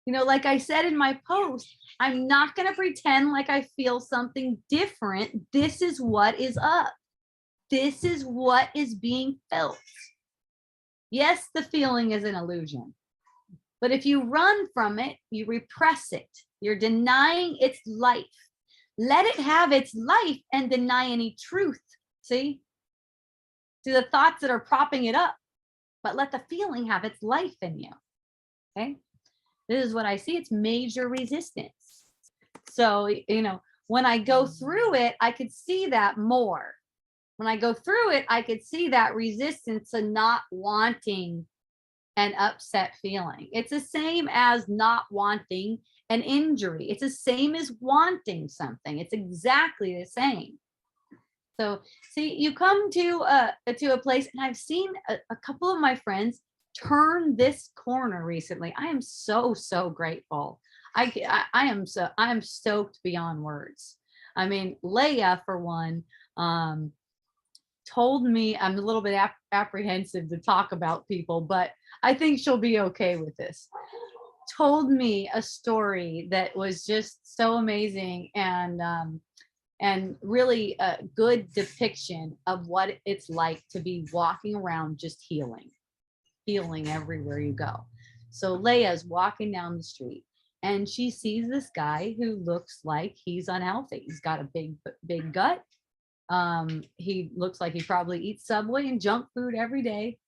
You know, like I said in my post, I'm not going to pretend like I feel something different. This is what is up. This is what is being felt. Yes, the feeling is an illusion. But if you run from it, you repress it. You're denying its life. Let it have its life and deny any truth. See? To the thoughts that are propping it up, but let the feeling have its life in you. Okay? This is what I see. It's major resistance. So, you know, when I go through it, I could see that more. When I go through it, I could see that resistance to not wanting an upset feeling. It's the same as not wanting an injury. It's the same as wanting something. It's exactly the same. So see, you come to a place, and I've seen a couple of my friends turn this corner recently. I am so grateful. I am stoked beyond words. I mean, Leah, for one, told me, I'm a little bit apprehensive to talk about people, but I think she'll be okay with this. Told me a story that was just so amazing, and really a good depiction of what it's like to be walking around just healing everywhere you go. So Leia's walking down the street, and she sees this guy who looks like he's unhealthy. He's got a big gut. He looks like he probably eats Subway and junk food every day.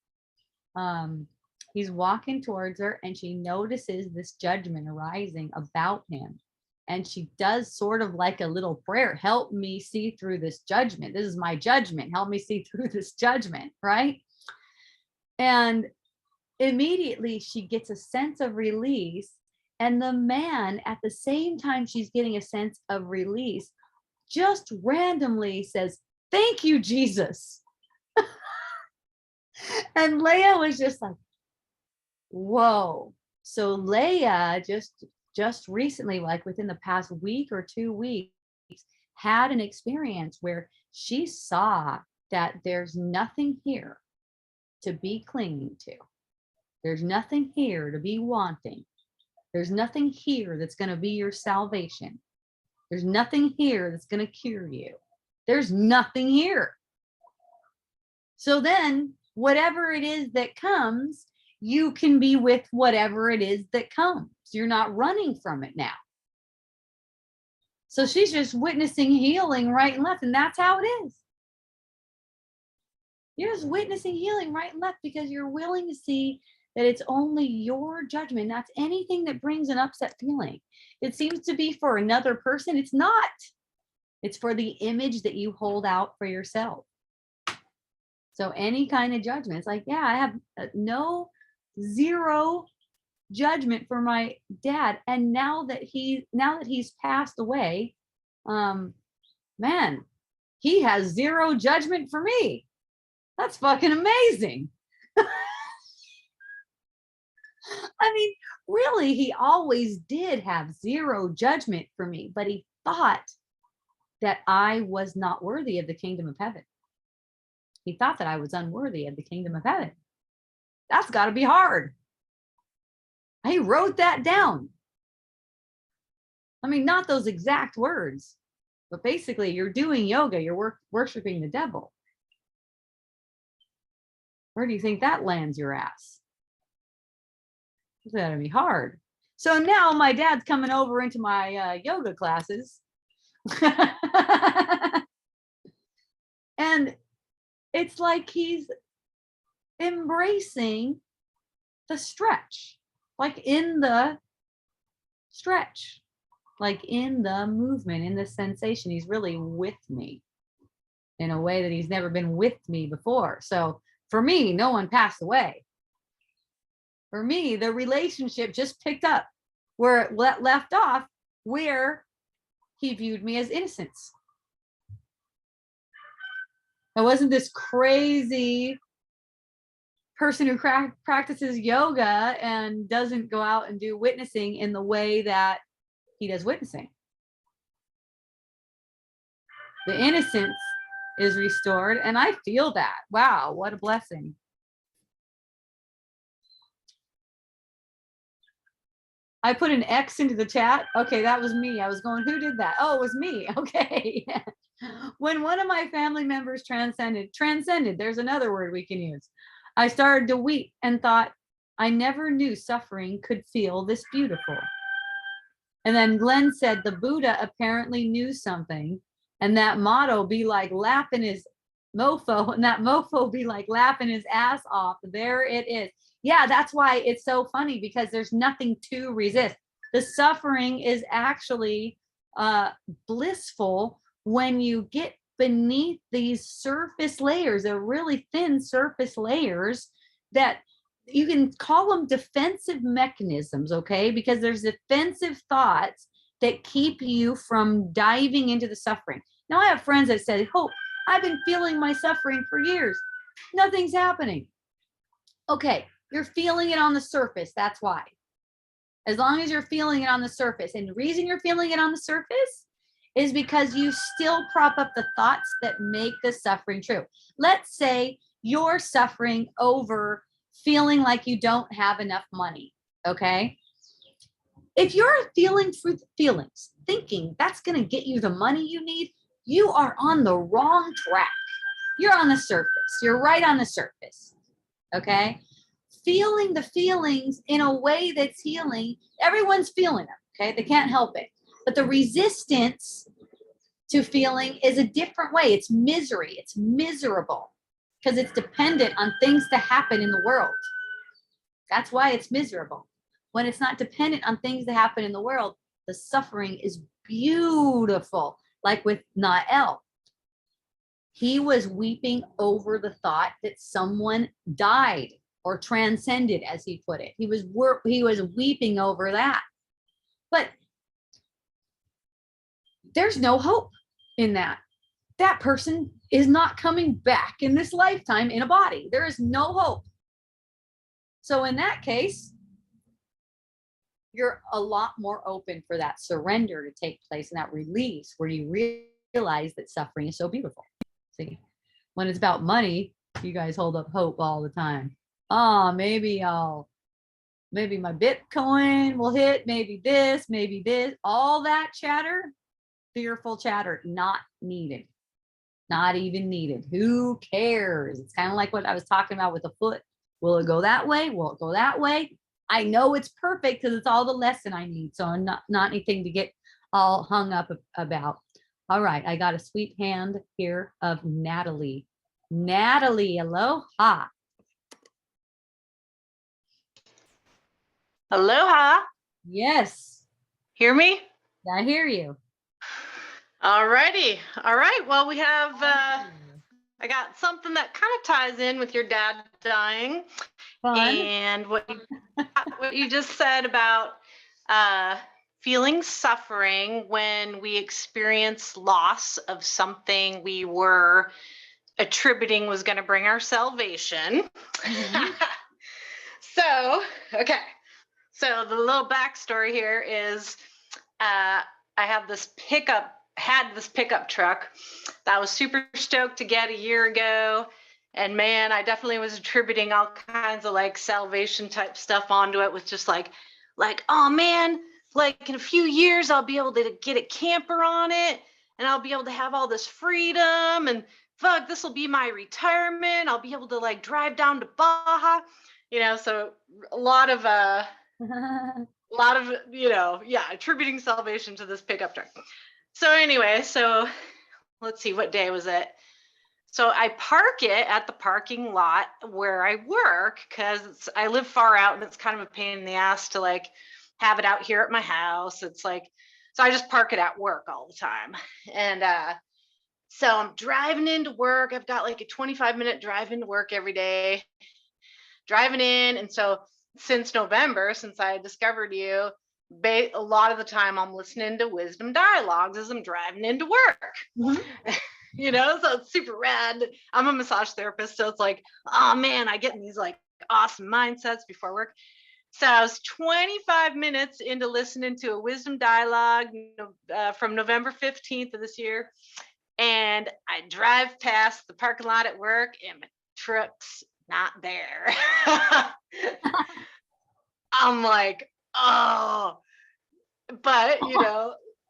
He's walking towards her, and she notices this judgment arising about him. And she does sort of like a little prayer. Help me see through this judgment. This is my judgment. Help me see through this judgment, right? And immediately she gets a sense of release. And the man, at the same time she's getting a sense of release, just randomly says, "Thank you, Jesus." And Leah was just like, whoa. So Leah just recently, like within the past week or 2 weeks, had an experience where she saw that there's nothing here to be clinging to. There's nothing here to be wanting. There's nothing here that's going to be your salvation. There's nothing here that's going to cure you. There's nothing here. So then, whatever it is that comes, you can be with whatever it is that comes. You're not running from it now. So she's just witnessing healing right and left, and that's how it is. You're just witnessing healing right and left because you're willing to see that it's only your judgment. That's anything that brings an upset feeling. It seems to be for another person. It's not. It's for the image that you hold out for yourself. So any kind of judgment, it's like, yeah, I have zero judgment for my dad. And now that he's passed away, man, he has zero judgment for me. That's fucking amazing. I mean, really, he always did have zero judgment for me, but he thought that I was not worthy of the kingdom of heaven. He thought that I was unworthy of the kingdom of heaven. That's got to be hard. He wrote that down. I mean, not those exact words, but basically, you're doing yoga, you're worshiping the devil. Where do you think that lands your ass? It's got to be hard. So now my dad's coming over into my yoga classes. And it's like he's embracing the stretch, like in the stretch, like in the movement, in the sensation. He's really with me. in a way that he's never been with me before. So for me, no one passed away. For me, the relationship just picked up where it left off, where he viewed me as innocence. I wasn't this crazy person who practices yoga and doesn't go out and do witnessing in the way that he does witnessing. The innocence is restored, and I feel that. Wow, what a blessing. I put an X into the chat. Okay, that was me. I was going, who did that? Oh, it was me. Okay. When one of my family members transcended, there's another word we can use. I started to weep and thought, I never knew suffering could feel this beautiful. And then Glenn said the Buddha apparently knew something, and that motto be like laughing his mofo, and that mofo be like laughing his ass off. There it is. Yeah, that's why it's so funny, because there's nothing to resist. The suffering is actually blissful when you get beneath these surface layers, the really thin surface layers that you can call them defensive mechanisms, okay? Because there's defensive thoughts that keep you from diving into the suffering. Now, I have friends that said, "Oh, I've been feeling my suffering for years. Nothing's happening." Okay, you're feeling it on the surface. That's why. As long as you're feeling it on the surface. And the reason you're feeling it on the surface is because you still prop up the thoughts that make the suffering true. Let's say you're suffering over feeling like you don't have enough money, okay? If you're feeling through feelings, thinking that's going to get you the money you need, you are on the wrong track. You're on the surface. You're right on the surface, okay? Feeling the feelings in a way that's healing, everyone's feeling them, okay? They can't help it. But the resistance to feeling is a different way. It's misery. It's miserable because it's dependent on things to happen in the world. That's why it's miserable. When it's not dependent on things that happen in the world, the suffering is beautiful. Like with Nael, he was weeping over the thought that someone died or transcended, as he put it. He was weeping over that. But there's no hope in that. That person is not coming back in this lifetime in a body. There is no hope. So in that case, you're a lot more open for that surrender to take place and that release where you realize that suffering is so beautiful. See, when it's about money, you guys hold up hope all the time. Oh, maybe my Bitcoin will hit, maybe this, all that chatter, fearful chatter, not needed. Not even needed. Who cares? It's kind of like what I was talking about with the foot. Will it go that way? Will it go that way? I know it's perfect because it's all the lesson I need. So I'm not anything to get all hung up about. All right, I got a sweet hand here of Natalie. Natalie, aloha. Aloha. Yes. Hear me? I hear you. All righty. All right. Well, we have, I got something that kind of ties in with your dad dying. Fun. And what you just said about feeling suffering when we experience loss of something we were attributing was going to bring our salvation. Mm-hmm. So, okay. So the little backstory here is I had this pickup truck that I was super stoked to get a year ago. And man, I definitely was attributing all kinds of like salvation type stuff onto it, with just like, oh man, like in a few years, I'll be able to get a camper on it and I'll be able to have all this freedom, and fuck, this will be my retirement. I'll be able to like drive down to Baja, so a lot of, attributing salvation to this pickup truck. So anyway, let's see, what day was it? So I park it at the parking lot where I work because I live far out and it's kind of a pain in the ass to like have it out here at my house. It's like, so I just park it at work all the time. And So I'm driving into work. I've got like a 25-minute drive into work every day, driving in. And so since November, since I discovered you, a lot of the time I'm listening to Wisdom Dialogues as I'm driving into work. Mhm. So it's super rad. I'm a massage therapist, so it's like, oh man, I get in these like awesome mindsets before work. So I was 25 minutes into listening to a Wisdom Dialogue from November 15th of this year. And I drive past the parking lot at work and my truck's not there. I'm like, oh, but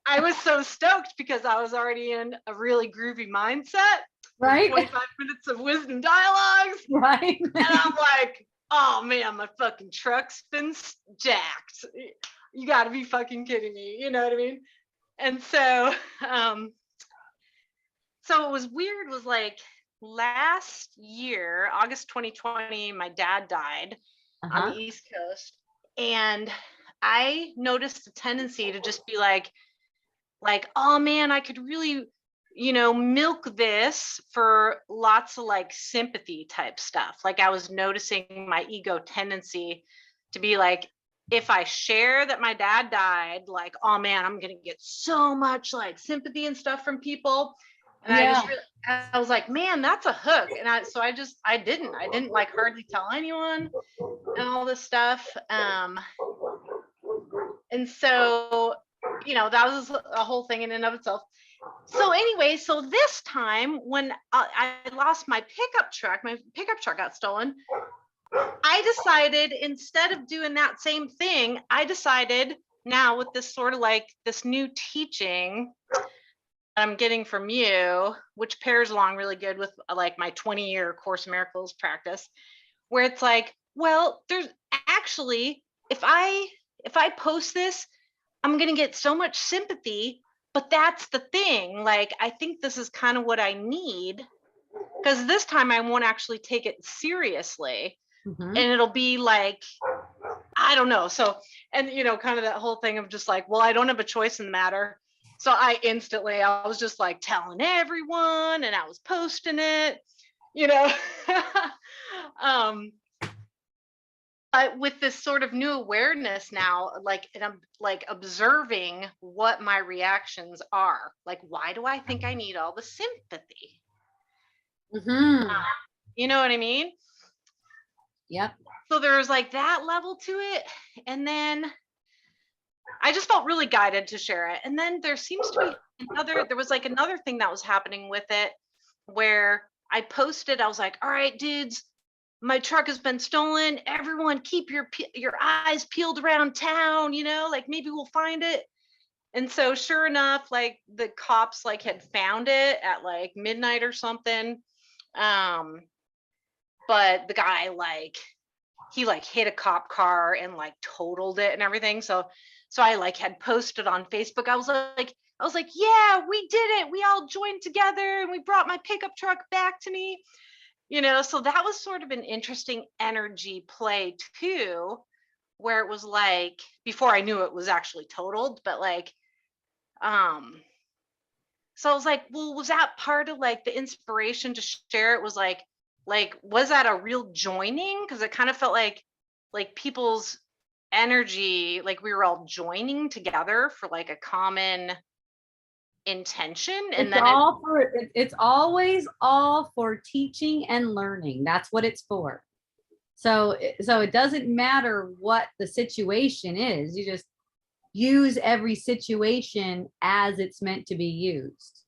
I was so stoked because I was already in a really groovy mindset. Right. 25 minutes of Wisdom Dialogues. Right. And I'm like, oh man, my fucking truck's been jacked. You gotta be fucking kidding me. You know what I mean? And so, so it was weird, was like last year, August 2020, my dad died on the East Coast. And I noticed a tendency to just be like, oh man, I could really, milk this for lots of like sympathy type stuff. Like I was noticing my ego tendency to be like, if I share that my dad died, like, oh man, I'm gonna get so much like sympathy and stuff from people. And I was like, man, that's a hook. And I didn't like hardly tell anyone and all this stuff. And so, that was a whole thing in and of itself. So anyway, so this time when I lost my pickup truck got stolen. I decided, instead of doing that same thing, I decided now with this sort of like this new teaching I'm getting from you, which pairs along really good with like my 20-year Course in Miracles practice, where it's like, well, there's actually, if I post this, I'm going to get so much sympathy, but that's the thing. Like, I think this is kind of what I need, because this time I won't actually take it seriously. And it'll be like, I don't know. So, and kind of that whole thing of just like, well, I don't have a choice in the matter. So I was just like telling everyone, and I was posting it, but with this sort of new awareness now, like, and I'm like observing what my reactions are. Like, why do I think I need all the sympathy? You know what I mean? Yep. So there's like that level to it. And then I just felt really guided to share it. And then there seems to be there was like another thing that was happening with it, where I posted, I was like, all right, dudes, my truck has been stolen. Everyone keep your eyes peeled around town, like maybe we'll find it. And so sure enough, like the cops like had found it at like midnight or something. But the guy he hit a cop car and like totaled it and everything. So I like had posted on Facebook. I was like, yeah, we did it. We all joined together and we brought my pickup truck back to me. So that was sort of an interesting energy play too, where it was like, before I knew it was actually totaled, but like, so I was like, well, was that part of like the inspiration to share it? Was like, was that a real joining? Because it kind of felt like people's energy, like we were all joining together for like a common intention. And it's always all for teaching and learning. That's what it's for. So it doesn't matter what the situation is. You just use every situation as it's meant to be used.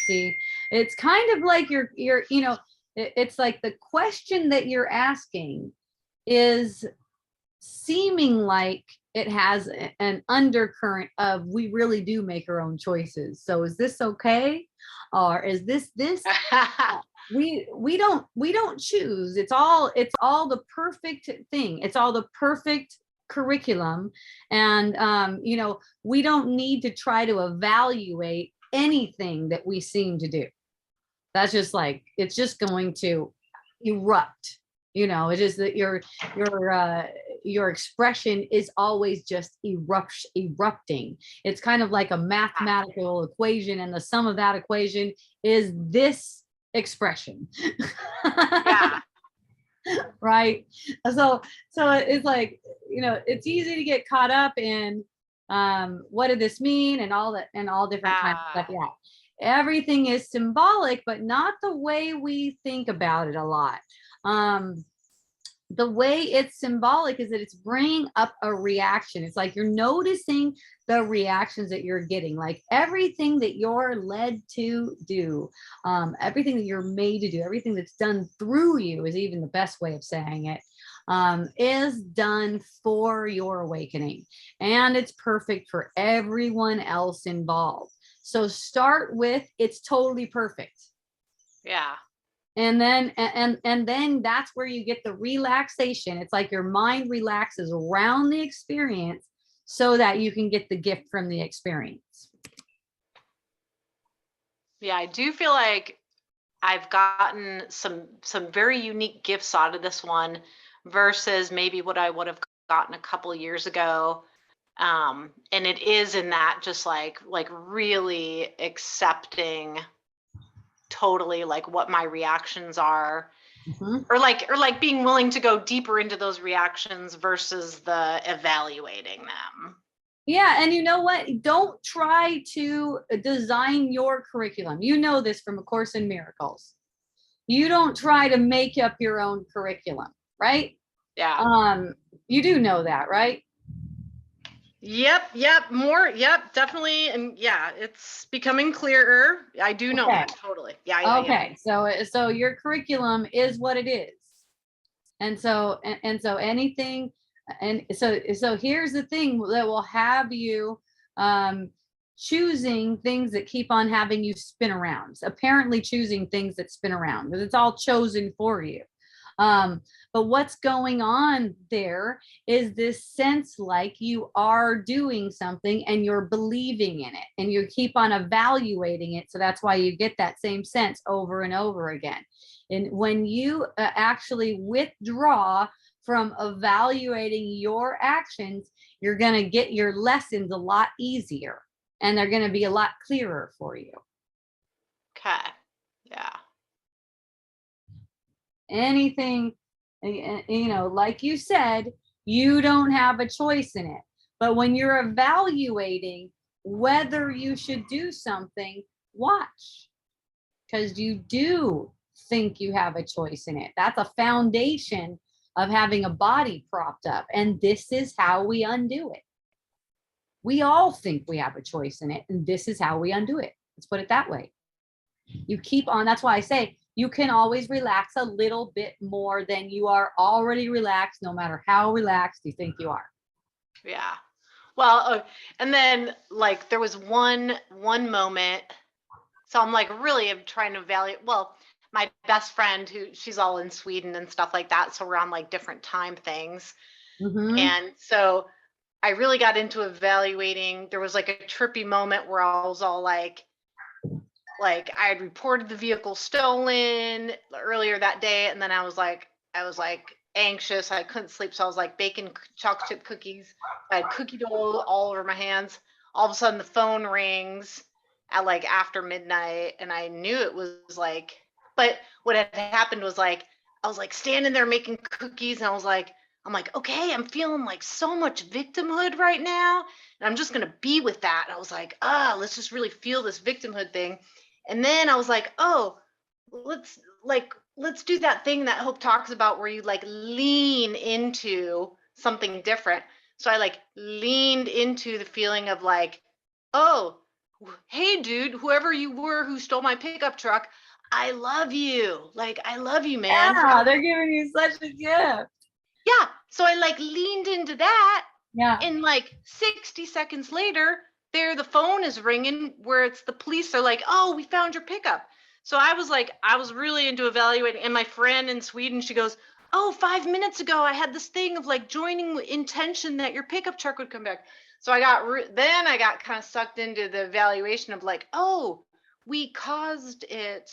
See, it's kind of like it's like the question that you're asking is seeming like it has an undercurrent of, we really do make our own choices. So is this okay? Or is this we don't choose. It's all the perfect thing. It's all the perfect curriculum. And we don't need to try to evaluate anything that we seem to do. That's just like, it's just going to erupt. It's just that your expression is always just erupting. It's kind of like a mathematical equation, and the sum of that equation is this expression. Yeah. Right. So it's like, it's easy to get caught up in what did this mean, and all that, and all different kinds of stuff. Yeah, everything is symbolic, but not the way we think about it a lot. The way it's symbolic is that it's bringing up a reaction. It's like you're noticing the reactions that you're getting, like everything that you're led to do, everything that you're made to do, everything that's done through you is even the best way of saying it, is done for your awakening, and it's perfect for everyone else involved. So start with, it's totally perfect. Yeah. And then that's where you get the relaxation. It's like your mind relaxes around the experience so that you can get the gift from the experience. Yeah, I do feel like I've gotten some very unique gifts out of this one versus maybe what I would have gotten a couple of years ago. And it is in that just like really accepting totally like what my reactions are, Mhm. or like being willing to go deeper into those reactions versus the evaluating them. Yeah, and you know what? Don't try to design your curriculum. You know this from A Course in Miracles. You don't try to make up your own curriculum, right? Yeah. You do know that, right? Yep, more, yep, definitely. And yeah, it's becoming clearer. I do know Okay. that totally. Yeah. Okay, so your curriculum is what it is, and so anything, and so here's the thing that will have you choosing things that keep on having you spin around. Apparently choosing things that spin around, because it's all chosen for you. But what's going on there is this sense like you are doing something and you're believing in it and you keep on evaluating it. So that's why you get that same sense over and over again. And when you actually withdraw from evaluating your actions, you're going to get your lessons a lot easier, and they're going to be a lot clearer for you. Okay. Yeah. Anything, like you said, you don't have a choice in it. But when you're evaluating whether you should do something, watch, because you do think you have a choice in it. That's a foundation of having a body propped up. And this is how we undo it. We all think we have a choice in it, and this is how we undo it. Let's put it that way. You keep on. That's why I say you can always relax a little bit more than you are already relaxed, no matter how relaxed you think you are. Yeah. Well, and then like there was one moment. So I'm like really am trying to evaluate. Well, my best friend, who she's all in Sweden and stuff like that, so we're on like different time things. Mm-hmm. And so I really got into evaluating. There was like a trippy moment where I was all like I had reported the vehicle stolen earlier that day, and then I was like anxious. I couldn't sleep, so I was like baking chocolate chip cookies. I had cookie dough all over my hands. All of a sudden, the phone rings at like after midnight, and I knew it was like. But what had happened was like I was like standing there making cookies, and I'm like, okay, I'm feeling like so much victimhood right now, and I'm just gonna be with that. And I was like, let's just really feel this victimhood thing. And then I was like, oh, let's do that thing that Hope talks about where you like lean into something different. So I like leaned into the feeling of like, oh, hey dude, whoever you were who stole my pickup truck, I love you. Like, I love you, man. Yeah, they're giving you such a gift. Yeah. So I like leaned into that. Yeah. And like 60 seconds later, there the phone is ringing where it's the police are like, oh, we found your pickup. So I was really into evaluating. And my friend in Sweden, she goes, oh, 5 minutes ago, I had this thing of like joining intention that your pickup truck would come back. So then I got kind of sucked into the evaluation of like, oh, we caused it.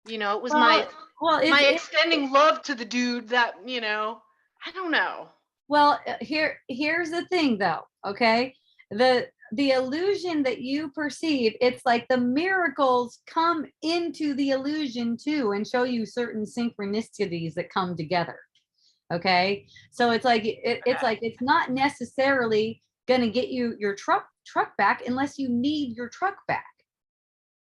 It was my extending love to the dude that, I don't know. Well, here's the thing though, okay? The illusion that you perceive, it's like the miracles come into the illusion too and show you certain synchronicities that come together. Okay? So it's like it's Okay. like it's not necessarily going to get you your truck back unless you need your truck back.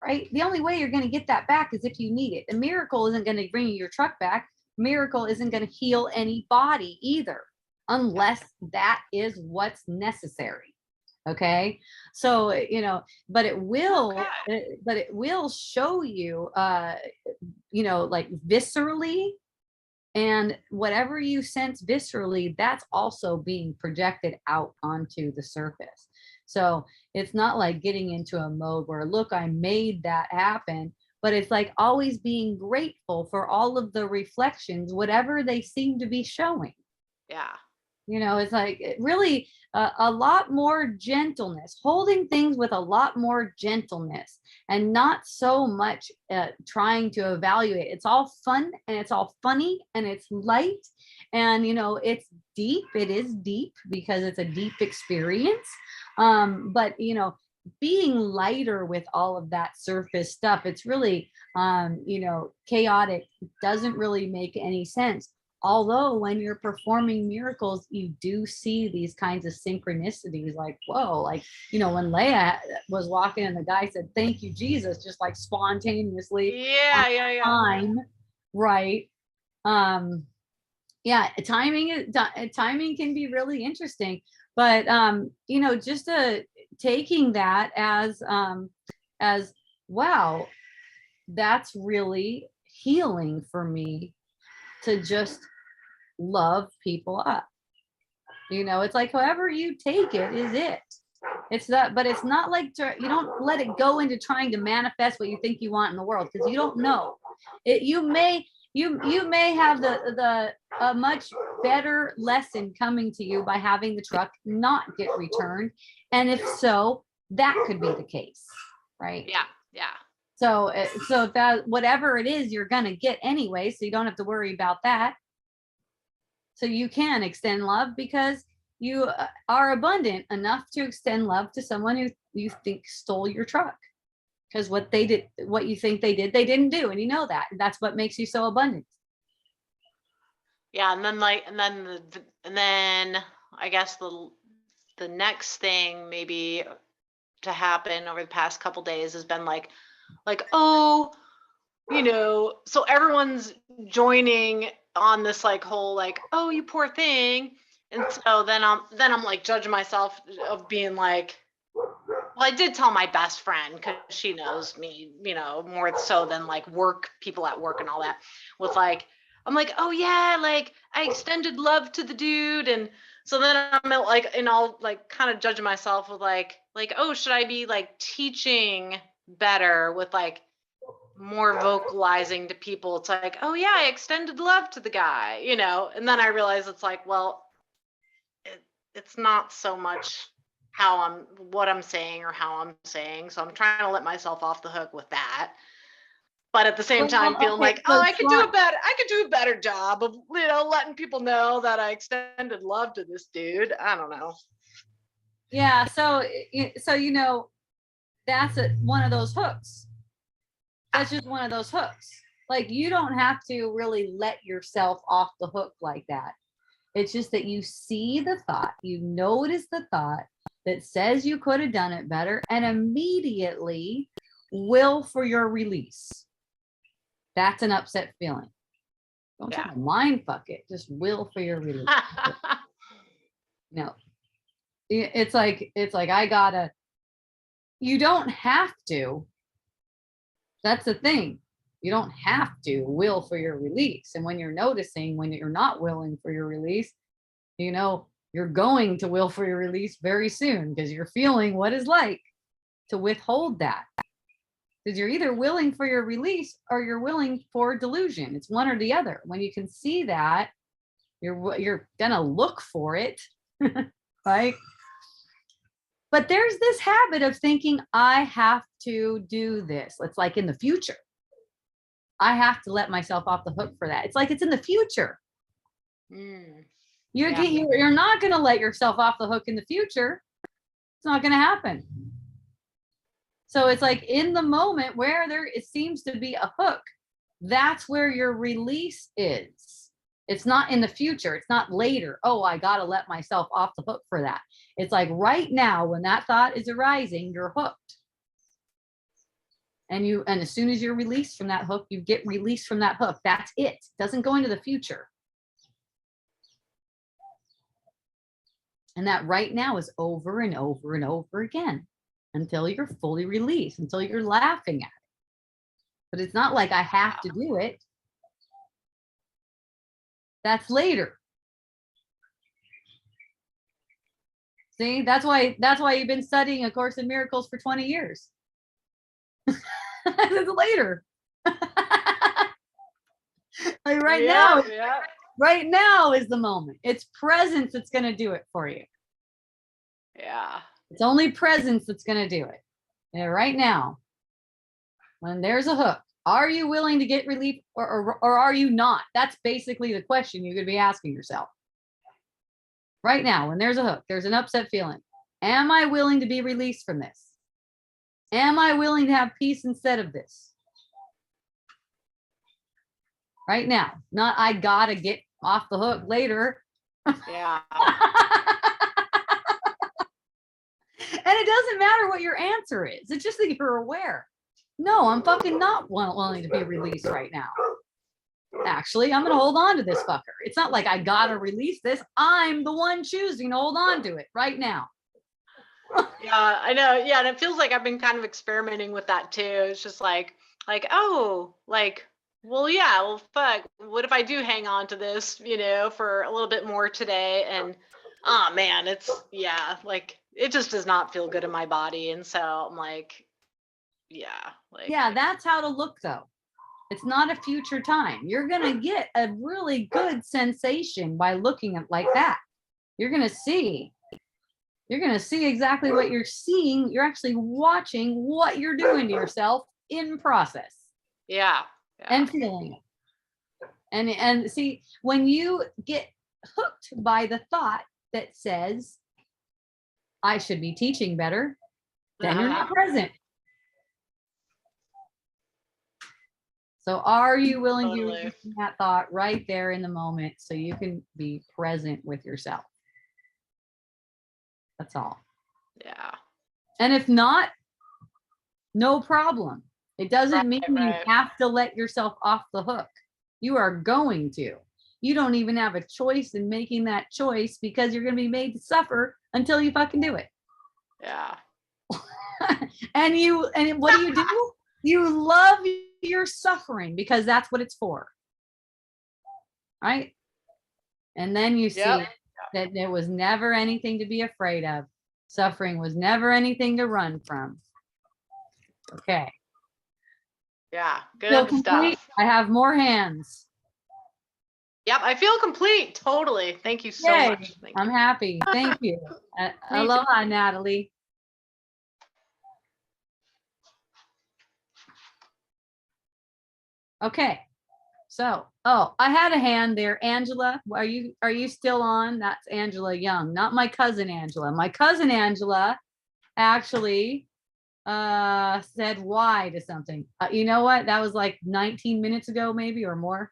Right? The only way you're going to get that back is if you need it. The miracle isn't going to bring you your truck back. Miracle isn't going to heal any body either, unless that is what's necessary. Okay. So, but it will, Okay. but it will show you, like viscerally, and whatever you sense viscerally, that's also being projected out onto the surface. So it's not like getting into a mode where, look, I made that happen, but it's like always being grateful for all of the reflections, whatever they seem to be showing. Yeah. It's like really a lot more gentleness, holding things with a lot more gentleness, and not so much trying to evaluate. It's all fun and it's all funny and it's light, and it's deep. It is deep because it's a deep experience. But being lighter with all of that surface stuff, it's really chaotic, doesn't really make any sense. Although when you're performing miracles, you do see these kinds of synchronicities, like, whoa, like, when Leah was walking and the guy said, thank you, Jesus, just like spontaneously on Yeah, yeah, yeah. time, right? Yeah, timing can be really interesting, but just taking that as wow, that's really healing for me to just love people up. It's like however you take it is it. It's that, but it's not like you don't let it go into trying to manifest what you think you want in the world, because you don't know. You may have the a much better lesson coming to you by having the truck not get returned, and if so, that could be the case, right? Yeah, yeah. So that whatever it is, you're gonna get anyway, so you don't have to worry about that. So you can extend love because you are abundant enough to extend love to someone who you think stole your truck, because what you think they did, they didn't do, and that, and that's what makes you so abundant. Yeah, and then and then I guess the next thing maybe to happen over the past couple days has been oh, so everyone's joining on this whole oh, you poor thing. And so then I'm like judging myself of being like, well, I did tell my best friend because she knows me, more so than people at work and all that. Was I'm like, oh yeah, I extended love to the dude, and so then I'm and I'll kind of judging myself with oh, should I be teaching better with more vocalizing to people? It's like, oh yeah, I extended love to the guy, and then I realize it's well, it's not so much what I'm saying or how I'm saying. So I'm trying to let myself off the hook with that. But at the same time feeling Okay, oh, so I could do a better job of, letting people know that I extended love to this dude. I don't know. yeah, so that's one of those hooks. That's just one of those hooks. Like, you don't have to really let yourself off the hook like that. It's just that you see the thought, you notice the thought that says you could have done it better, and immediately will for your release. That's an upset feeling. Don't try to mind fuck it. Just will for your release. No. It's like you don't have to. That's the thing. You don't have to will for your release. And when you're noticing, when you're not willing for your release, you're going to will for your release very soon, because you're feeling what it's like to withhold that. Because you're either willing for your release or you're willing for delusion. It's one or the other. When you can see that, you're gonna look for it, right? But there's this habit of thinking, I have to do this. It's like in the future. I have to let myself off the hook for that. It's like it's in the future. Yeah. You're not going to let yourself off the hook in the future. It's not going to happen. So it's like in the moment where it seems to be a hook, that's where your release is. It's not in the future. It's not later. Oh, I got to let myself off the hook for that. It's like right now when that thought is arising, you're hooked. And as soon as you're released from that hook, you get released from that hook. That's it. It doesn't go into the future. And that right now is over and over and over again until you're fully released, until you're laughing at it. But it's not like I have to do it. That's later. See, that's why you've been studying A Course in Miracles for 20 years. It's later. Like right now, right now is the moment. It's presence that's going to do it for you. Yeah. It's only presence that's going to do it. Yeah, right now, when there's a hook, are you willing to get relief or are you not? That's basically the question you could be asking yourself. Right now, when there's a hook, there's an upset feeling. Am I willing to be released from this? Am I willing to have peace instead of this? Right now, not I gotta get off the hook later. Yeah. And it doesn't matter what your answer is. It's just that you're aware. No, I'm fucking not willing to be released right now. Actually, I'm going to hold on to this fucker. It's not like I got to release this. I'm the one choosing to hold on to it right now. Yeah, I know. Yeah. And it feels like I've been kind of experimenting with that too. It's just like, oh, like, well, yeah, well, fuck. What if I do hang on to this, for a little bit more today? And, oh man, like, it just does not feel good in my body. And so I'm like, yeah, that's how to look though. It's not a future time. You're going to get a really good sensation by looking at like that. You're going to see exactly what you're seeing. You're actually watching what you're doing to yourself in process. Yeah. And feeling it. And see, when you get hooked by the thought that says, I should be teaching better, then you're not present. So are you willing to use that thought right there in the moment so you can be present with yourself? That's all. Yeah. And if not, no problem. It doesn't mean you have to let yourself off the hook. You are going to. You don't even have a choice in making that choice because you're going to be made to suffer until you fucking do it. Yeah. And what do? You love your suffering because that's what it's for. Right? And then you see that there was never anything to be afraid of. Suffering was never anything to run from. Okay. Yeah, good stuff. I have more hands. Yep, I feel complete. Totally. Thank you so much. I'm happy. Thank you. Aloha, Natalie. Okay. So, I had a hand there. Angela, are you still on? That's Angela Young, not my cousin Angela. My cousin Angela actually said why to something. You know what? That was like 19 minutes ago, maybe, or more.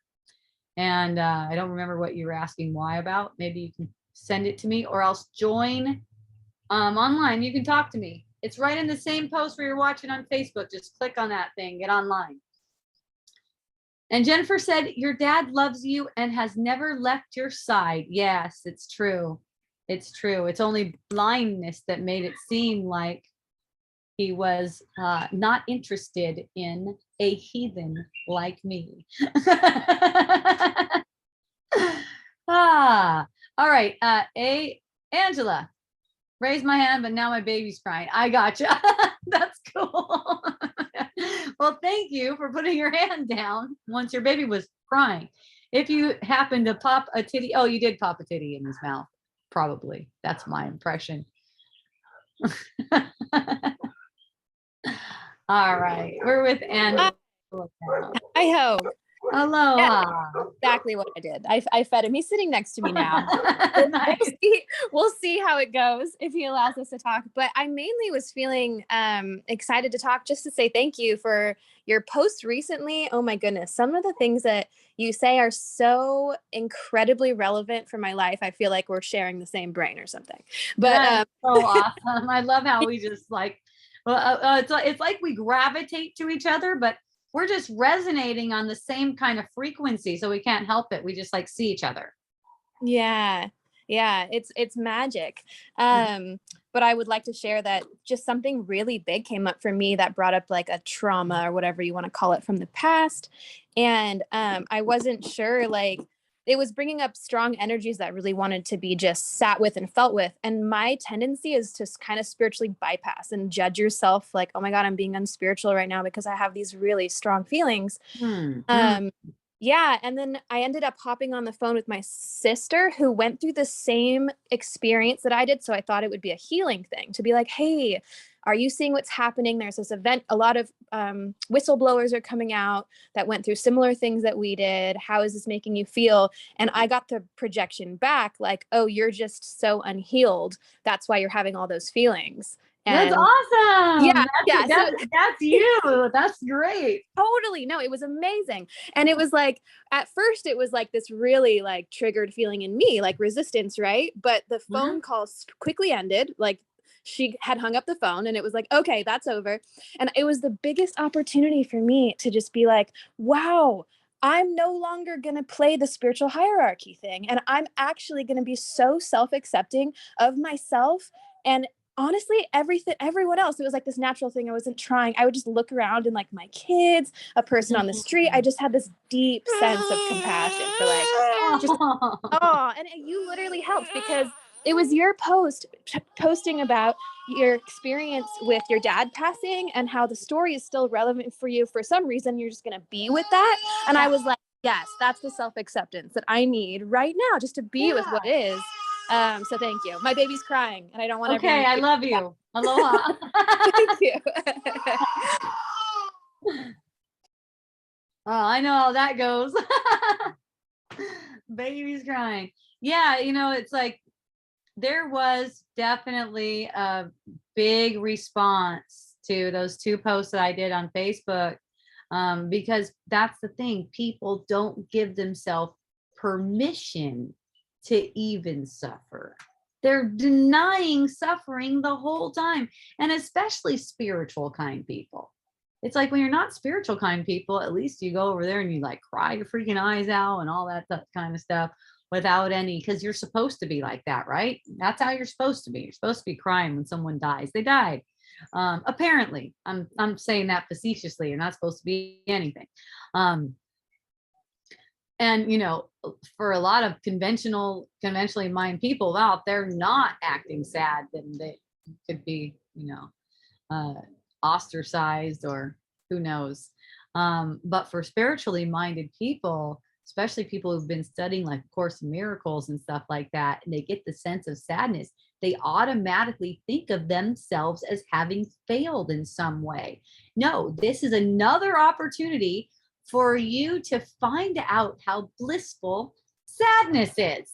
And I don't remember what you were asking why about. Maybe you can send it to me or else join online. You can talk to me. It's right in the same post where you're watching on Facebook. Just click on that thing, get online. And Jennifer said, your dad loves you and has never left your side. Yes, it's true. It's true. It's only blindness that made it seem like he was not interested in a heathen like me. All right. Angela, raise my hand, but now my baby's crying. I gotcha. That's cool. Well, thank you for putting your hand down once your baby was crying. If you happen to pop a titty, you did pop a titty in his mouth. Probably. That's my impression. All right. We're with Angela. Hi ho. Aloha. Exactly what I did. I fed him. He's sitting next to me now. Nice. We'll see how it goes if he allows us to talk. But I mainly was feeling excited to talk just to say thank you for your post recently. Oh my goodness. Some of the things that you say are so incredibly relevant for my life. I feel like we're sharing the same brain or something. But That's so awesome. I love how we just like, it's like we gravitate to each other, but we're just resonating on the same kind of frequency. So we can't help it. We just like see each other. yeah. Yeah, it's magic. Mhm. But I would like to share that just something really big came up for me that brought up like a trauma or whatever you want to call it from the past. And I wasn't sure, like, it was bringing up strong energies that really wanted to be just sat with and felt with. And my tendency is to kind of spiritually bypass and judge yourself like, oh my God, I'm being unspiritual right now because I have these really strong feelings. Hmm. Yeah, and then I ended up hopping on the phone with my sister who went through the same experience that I did. So I thought it would be a healing thing to be like, hey, are you seeing what's happening? There's this event. A lot of whistleblowers are coming out that went through similar things that we did. How is this making you feel? And I got the projection back like, oh, you're just so unhealed. That's why you're having all those feelings. That's And awesome. yeah. So That's you. That's great. totally. No, it was amazing. And it was like, at first, it was like this really like triggered feeling in me, like resistance, right? But the phone call quickly ended. Like she had hung up the phone and it was like, okay, that's over. And it was the biggest opportunity for me to just be like, wow, I'm no longer going to play the spiritual hierarchy thing. And I'm actually going to be so self-accepting of myself. And honestly, everyone else, it was like this natural thing. I wasn't trying. I would just look around and like my kids, a person on the street. I just had this deep sense of compassion for like, just, oh, and you literally helped because it was your posting about your experience with your dad passing and how the story is still relevant for you. For some reason, you're just going to be with that. And I was like, yes, that's the self-acceptance that I need right now, just to be with what is. So thank you. My baby's crying and I don't want Okay, I love you. Aloha. Thank you. Oh, I know how that goes. Baby's crying. Yeah, it's like there was definitely a big response to those two posts that I did on Facebook, because that's the thing. People don't give themselves permission to even suffer. They're denying suffering the whole time, and especially spiritual kind people. It's like when you're not spiritual kind people, at least you go over there and you like cry your freaking eyes out and all that kind of stuff without any, because you're supposed to be like that, right? That's how you're supposed to be. You're supposed to be crying when someone dies. They died. Apparently, I'm saying that facetiously. You're not supposed to be anything. And for a lot of conventionally minded people, well, if they're not acting sad, then they could be, ostracized or who knows. But for spiritually minded people, especially people who've been studying like Course in Miracles and stuff like that, and they get the sense of sadness, they automatically think of themselves as having failed in some way. No, this is another opportunity for you to find out how blissful sadness is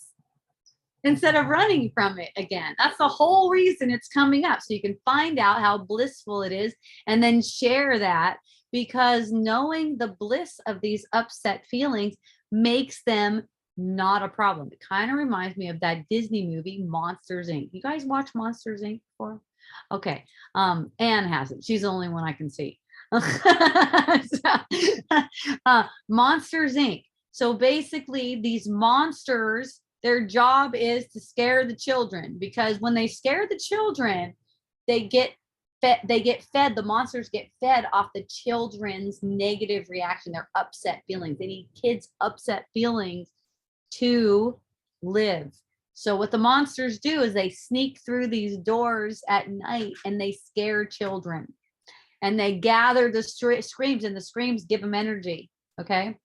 instead of running from it again. That's the whole reason it's coming up. So you can find out how blissful it is and then share that, because knowing the bliss of these upset feelings makes them not a problem. It kind of reminds me of that Disney movie, Monsters Inc. You guys watch Monsters Inc. before? Okay. Anne hasn't. She's the only one I can see. Monsters Inc. So basically these monsters, their job is to scare the children, because when they scare the children, they get fed, the monsters get fed off the children's negative reaction, their upset feelings. They need kids' upset feelings to live. So what the monsters do is they sneak through these doors at night and they scare children. And they gather the screams, and the screams give them energy. Okay.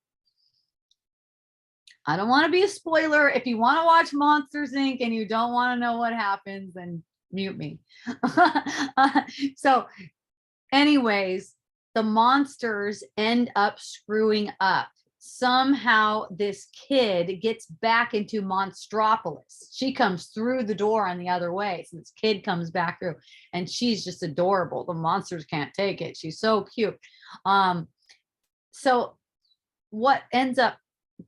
I don't want to be a spoiler. If you want to watch Monsters Inc. and you don't want to know what happens, then mute me. So anyways, the monsters end up screwing up somehow this kid gets back into Monstropolis. She comes through the door on the other way. So this kid comes back through, and she's just adorable. The monsters can't take it. She's so cute. So what ends up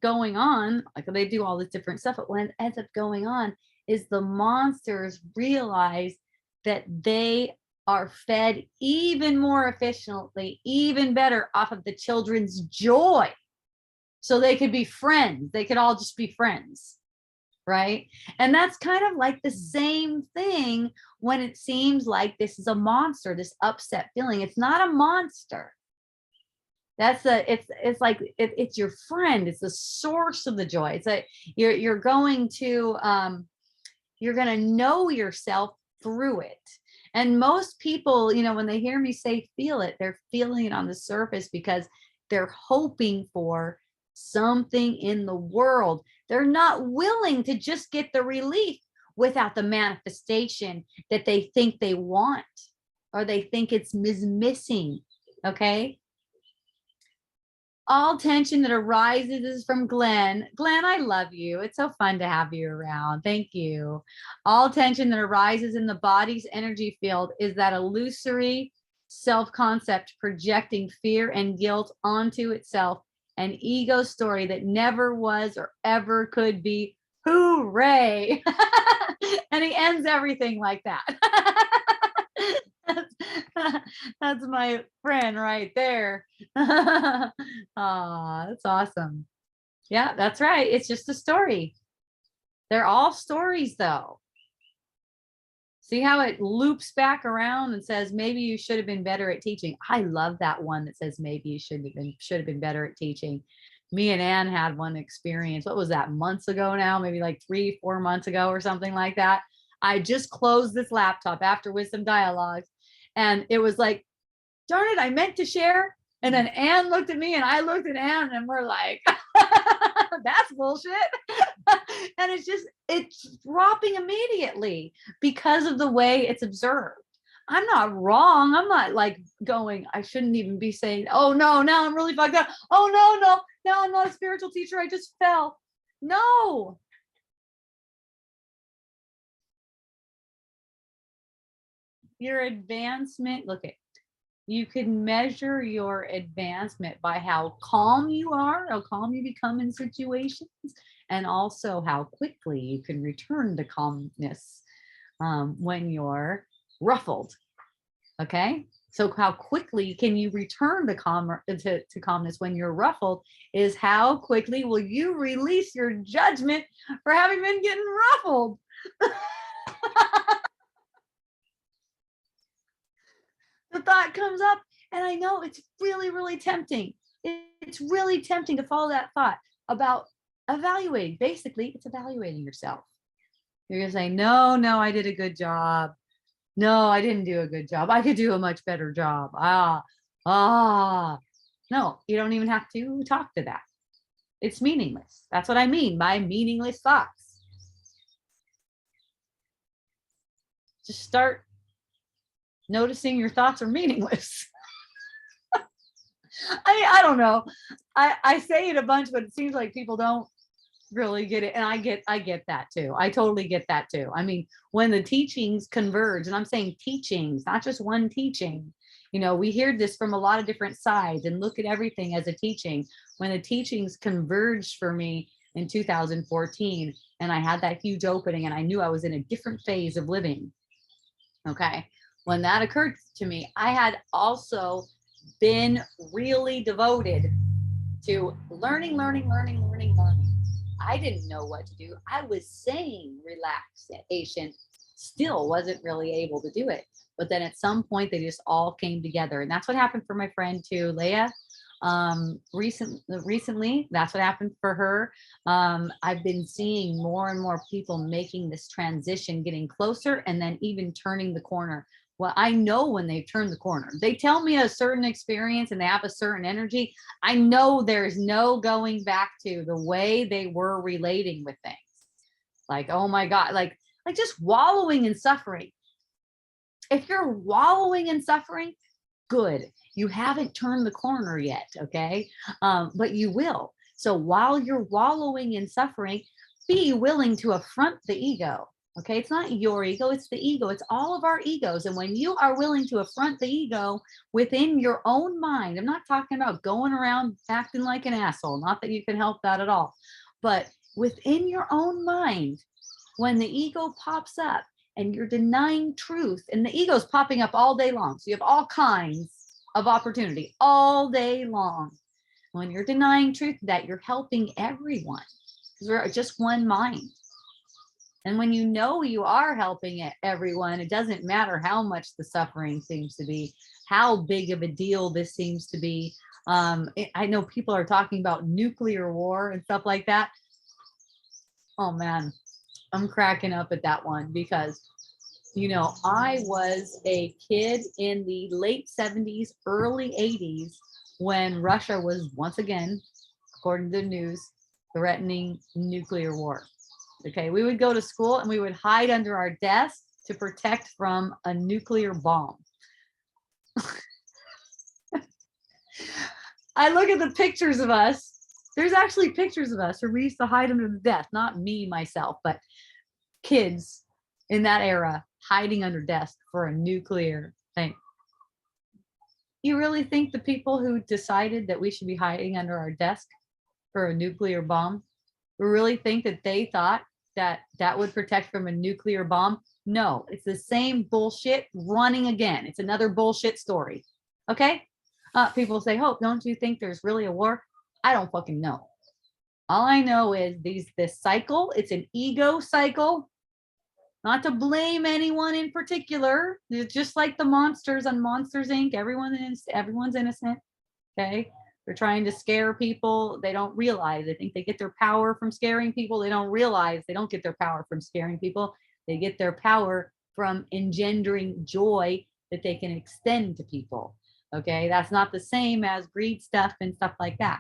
going on, like they do all this different stuff, but what ends up going on is the monsters realize that they are fed even more efficiently, even better off of the children's joy. So they could be friends. They could all just be friends, right? And that's kind of like the same thing when it seems like this is a monster, this upset feeling. It's not a monster. It's like it's your friend. It's the source of the joy. It's a you're going to know yourself through it. And most people, when they hear me say feel it, they're feeling it on the surface because they're hoping for something in the world. They're not willing to just get the relief without the manifestation that they think they want, or they think it's missing. Okay. All tension that arises is from Glenn. Glenn, I love you. It's so fun to have you around. Thank you. All tension that arises in the body's energy field is that illusory self-concept projecting fear and guilt onto itself, an ego story that never was or ever could be. Hooray. And he ends everything like that. That's my friend right there. Aw, that's awesome. Yeah, that's right. It's just a story. They're all stories though. See how it loops back around and says, maybe you should have been better at teaching. I love that one that says, maybe you should have been better at teaching. Me and Ann had one experience. What was that, months ago now? Maybe like 3-4 months ago or something like that. I just closed this laptop after Wisdom Dialogues, and it was like, darn it, I meant to share. And then Ann looked at me and I looked at Ann, and we're like, that's bullshit. And it's dropping immediately because of the way it's observed. I'm not wrong. I'm not like going, I shouldn't even be saying, oh no, now I'm really fucked up. Oh no, now I'm not a spiritual teacher. I just fell. No. Your advancement, look at, you can measure your advancement by how calm you are, how calm you become in situations, and also how quickly you can return to calmness when you're ruffled. Okay, so how quickly can you return to calmness when you're ruffled is how quickly will you release your judgment for having been getting ruffled. The thought comes up, and I know it's really, really tempting. It's really tempting to follow that thought about evaluating. Basically, it's evaluating yourself. You're going to say, no, I did a good job. No, I didn't do a good job. I could do a much better job. No, you don't even have to talk to that. It's meaningless. That's what I mean by meaningless thoughts. Just start noticing your thoughts are meaningless. I don't know. I say it a bunch, but it seems like people don't really get it. And I get that too. I totally get that too. I mean, when the teachings converge, and I'm saying teachings, not just one teaching, we hear this from a lot of different sides and look at everything as a teaching. When the teachings converged for me in 2014, and I had that huge opening, and I knew I was in a different phase of living. Okay. When that occurred to me, I had also been really devoted to learning. I didn't know what to do. I was saying relaxation, still wasn't really able to do it. But then at some point, they just all came together. And that's what happened for my friend too, Leah. Recently, that's what happened for her. I've been seeing more and more people making this transition, getting closer, and then even turning the corner. Well, I know when they've turned the corner. They tell me a certain experience and they have a certain energy. I know there's no going back to the way they were relating with things. Like, oh my God, like just wallowing in suffering. If you're wallowing in suffering, good. You haven't turned the corner yet, okay? But you will. So while you're wallowing in suffering, be willing to affront the ego. Okay, it's not your ego, it's the ego. It's all of our egos. And when you are willing to affront the ego within your own mind, I'm not talking about going around acting like an asshole, not that you can help that at all, but within your own mind, when the ego pops up and you're denying truth, and the ego's popping up all day long. So you have all kinds of opportunity all day long. When you're denying truth, that you're helping everyone because we're just one mind. And when you know you are helping everyone, it doesn't matter how much the suffering seems to be, how big of a deal this seems to be. I know people are talking about nuclear war and stuff like that. Oh man, I'm cracking up at that one because, you know, I was a kid in the late 70s, early 80s when Russia was once again, according to the news, threatening nuclear war. Okay, we would go to school and we would hide under our desk to protect from a nuclear bomb. I look at the pictures of us. There's actually pictures of us where we used to hide under the desk, not me, myself, but kids in that era hiding under desk for a nuclear thing. You really think the people who decided that we should be hiding under our desk for a nuclear bomb really think that they thought that that would protect from a nuclear bomb? No, it's the same bullshit running again. It's another bullshit story. Okay? People say, Hope, don't you think there's really a war? I don't fucking know. All I know is this cycle, it's an ego cycle. Not to blame anyone in particular. It's just like the monsters on Monsters Inc. Everyone's innocent. Okay? They're trying to scare people. They don't realize. They think they get their power from scaring people. They don't realize they don't get their power from scaring people. They get their power from engendering joy that they can extend to people. Okay, that's not the same as greed stuff and stuff like that.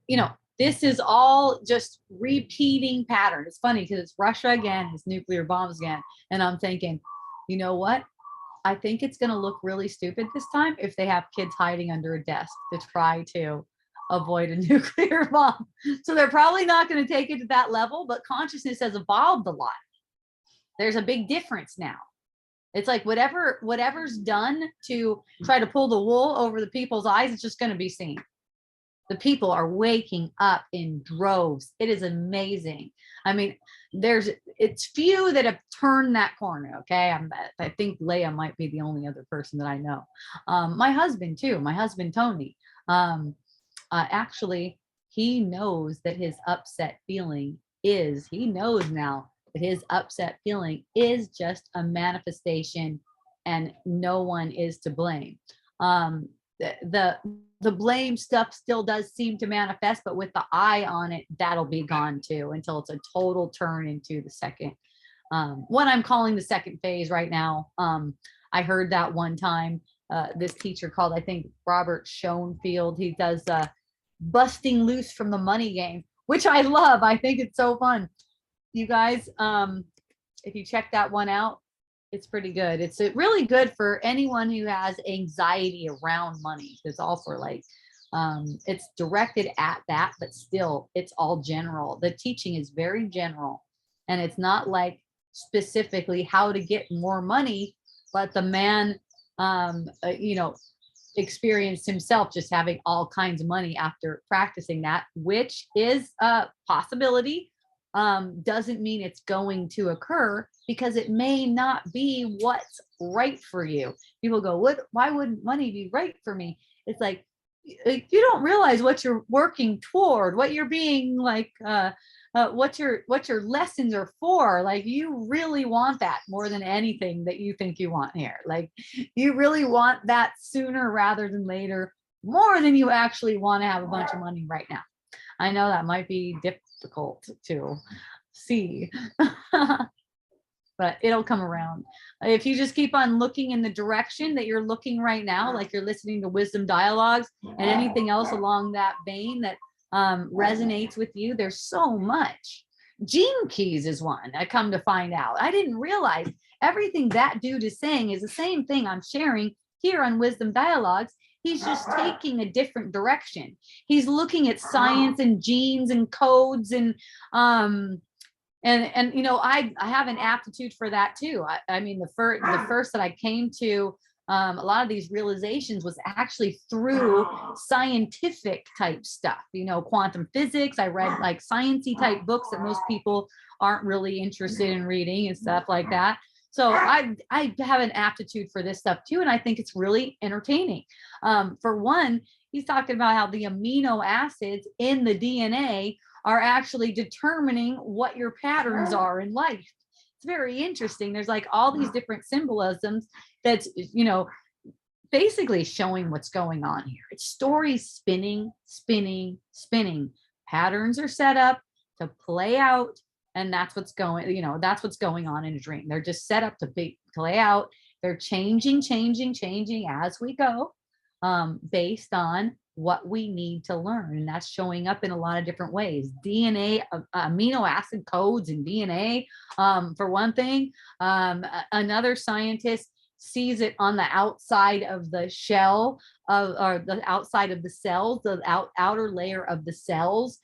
You know, this is all just repeating pattern. It's funny because it's Russia again, it's nuclear bombs again. And I'm thinking, you know what? I think it's going to look really stupid this time if they have kids hiding under a desk to try to avoid a nuclear bomb. So they're probably not going to take it to that level, but consciousness has evolved a lot. There's a big difference now. It's like whatever's done to try to pull the wool over the people's eyes, it's just going to be seen. The people are waking up in droves. It is amazing. I mean, it's few that have turned that corner. Okay. I think Leah might be the only other person that I know. My husband too, my husband, Tony, actually, he knows that his upset feeling he knows now that his upset feeling is just a manifestation and no one is to blame. The blame stuff still does seem to manifest, but with the eye on it, that'll be gone too until it's a total turn into the second, what I'm calling the second phase right now. I heard that one time, this teacher called, I think, Robert Schoenfield. He does busting loose from the money game, which I love. I think it's so fun. You guys, if you check that one out, it's pretty good. It's really good for anyone who has anxiety around money. It's all for like, it's directed at that, but still it's all general. The teaching is very general and it's not like specifically how to get more money, but the man, you know, experienced himself just having all kinds of money after practicing that, which is a possibility. Doesn't mean it's going to occur because it may not be what's right for you. People go, why wouldn't money be right for me? It's like, you don't realize what you're working toward, what you're being like, what your lessons are for. Like, you really want that more than anything that you think you want here. Like, you really want that sooner rather than later, more than you actually want to have a bunch of money right now. I know that might be difficult to see, but it'll come around. If you just keep on looking in the direction that you're looking right now, like you're listening to Wisdom Dialogues and anything else along that vein that resonates with you, there's so much. Gene Keys is one I come to find out. I didn't realize everything that dude is saying is the same thing I'm sharing here on Wisdom Dialogues, he's just taking a different direction. He's looking at science and genes and codes and you know, I have an aptitude for that too. I mean, the first that I came to a lot of these realizations was actually through scientific type stuff, you know, quantum physics. I read like sciencey type books that most people aren't really interested in reading and stuff like that. So I have an aptitude for this stuff too, and I think it's really entertaining. For one, he's talking about how the amino acids in the DNA are actually determining what your patterns are in life. It's very interesting. There's like all these different symbolisms that's, you know, basically showing what's going on here. It's stories spinning, spinning, spinning. Patterns are set up to play out, and that's what's going, you know, that's what's going on in a dream. They're just set up to play out. They're changing as we go, based on what we need to learn. And that's showing up in a lot of different ways. DNA, amino acid codes in DNA, for one thing. Another scientist sees it on the outside of the shell or the outside of the cells, the outer layer of the cells.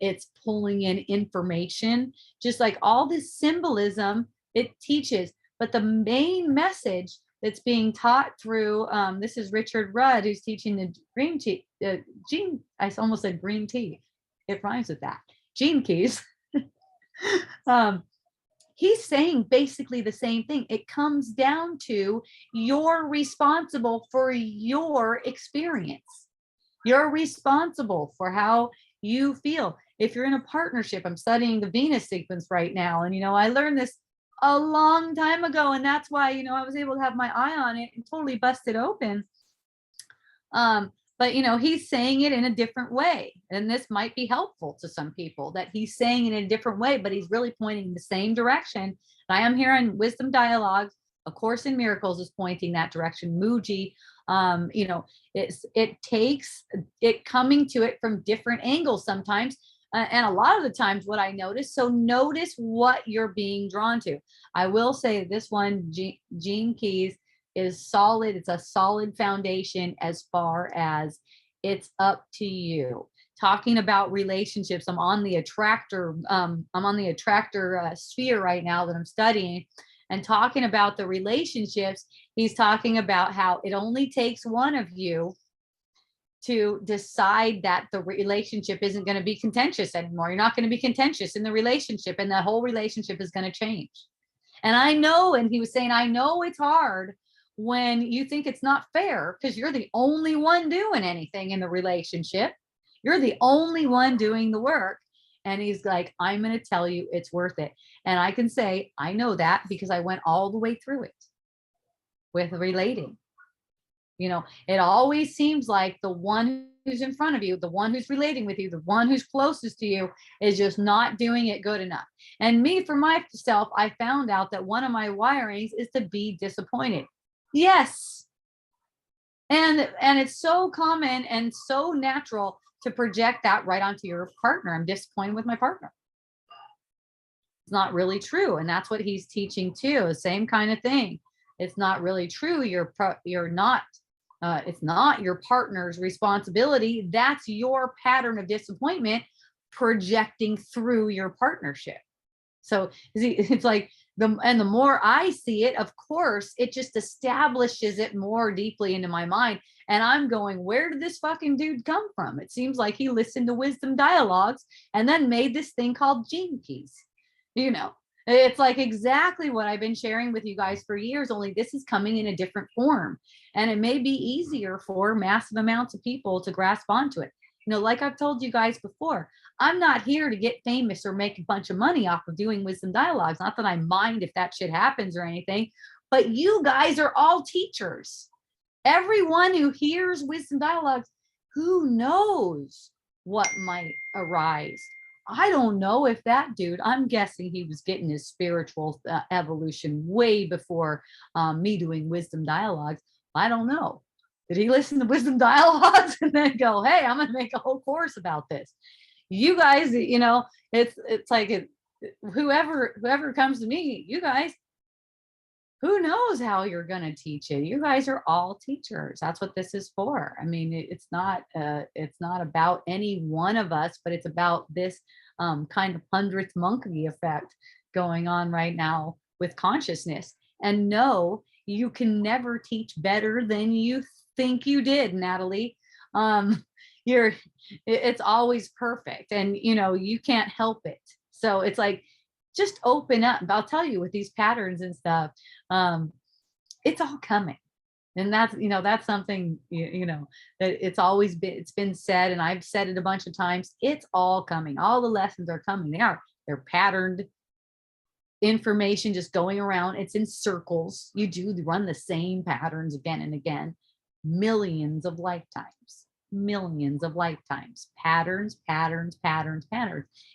It's pulling in information, just like all this symbolism it teaches. But the main message that's being taught through, this is Richard Rudd, who's teaching the green tea, gene, I almost said green tea. It rhymes with that. Gene Keys. He's saying basically the same thing. It comes down to you're responsible for your experience. You're responsible for how you feel. If you're in a partnership, I'm studying the Venus sequence right now. And, you know, I learned this a long time ago, and that's why, you know, I was able to have my eye on it and totally bust it open. But, you know, he's saying it in a different way, and this might be helpful to some people that he's saying it in a different way, but he's really pointing the same direction. And I am here on Wisdom Dialogues. A Course in Miracles is pointing that direction. Mooji, you know, it takes it coming to it from different angles sometimes. And a lot of the times what I notice, so notice what you're being drawn to. I will say this one, Gene Keys, is solid. It's a solid foundation as far as it's up to you. Talking about relationships, I'm on the attractor sphere right now that I'm studying, and talking about the relationships. He's talking about how it only takes one of you to decide that the relationship isn't going to be contentious anymore. You're not going to be contentious in the relationship, and the whole relationship is going to change. And I know, and he was saying, I know it's hard when you think it's not fair because you're the only one doing anything in the relationship. You're the only one doing the work. And he's like, I'm going to tell you it's worth it. And I can say, I know that because I went all the way through it with relating. You know, it always seems like the one who's in front of you, the one who's relating with you, the one who's closest to you is just not doing it good enough. And me, for myself, I found out that one of my wirings is to be disappointed. Yes. And it's so common and so natural to project that right onto your partner. I'm disappointed with my partner. It's not really true. And that's what he's teaching too. The same kind of thing. It's not really true. You're not. It's not your partner's responsibility. That's your pattern of disappointment projecting through your partnership. So it's like the more I see it, of course, it just establishes it more deeply into my mind. And I'm going, where did this fucking dude come from? It seems like he listened to Wisdom Dialogues and then made this thing called Gene Keys. You know, it's like exactly what I've been sharing with you guys for years, only this is coming in a different form. And it may be easier for massive amounts of people to grasp onto it. You know, like I've told you guys before, I'm not here to get famous or make a bunch of money off of doing Wisdom Dialogues. Not that I mind if that shit happens or anything, but you guys are all teachers. Everyone who hears Wisdom Dialogues, who knows what might arise? I don't know if that dude, I'm guessing he was getting his spiritual evolution way before me doing Wisdom Dialogues. I don't know. Did he listen to Wisdom Dialogues and then go, hey, I'm going to make a whole course about this? You guys, you know, it's like whoever comes to me, you guys, who knows how you're going to teach it? You guys are all teachers. That's what this is for. I mean, it's not about any one of us, but it's about this kind of 100th monkey effect going on right now with consciousness. And no, you can never teach better than you think you did, Natalie. It's always perfect, and you can't help it. So it's like, just open up. I'll tell you, with these patterns and stuff, it's all coming. And that's something, that it's been said, and I've said it a bunch of times. It's all coming. All the lessons are coming. They're patterned information just going around. It's in circles. You do run the same patterns again and again, millions of lifetimes. Patterns.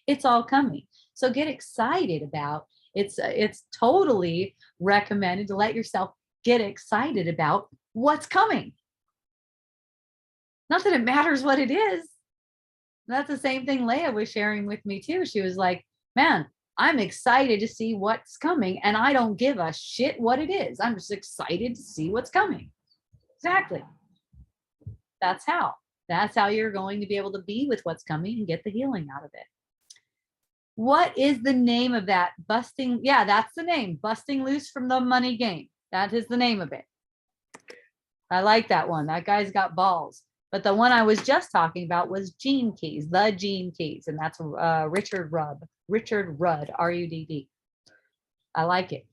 It's all coming. So get excited about it's totally recommended to let yourself get excited about what's coming. Not that it matters what it is. That's the same thing Leah was sharing with me too. She was like, man, I'm excited to see what's coming, and I don't give a shit what it is. I'm just excited to see what's coming. Exactly. That's how you're going to be able to be with what's coming and get the healing out of it. What is the name of that? Busting. Yeah, that's the name. Busting Loose from the Money Game. That is the name of it. I like that one. That guy's got balls. But the one I was just talking about was Gene Keys, the Gene Keys. And that's Richard Rudd, R-U-D-D. I like it.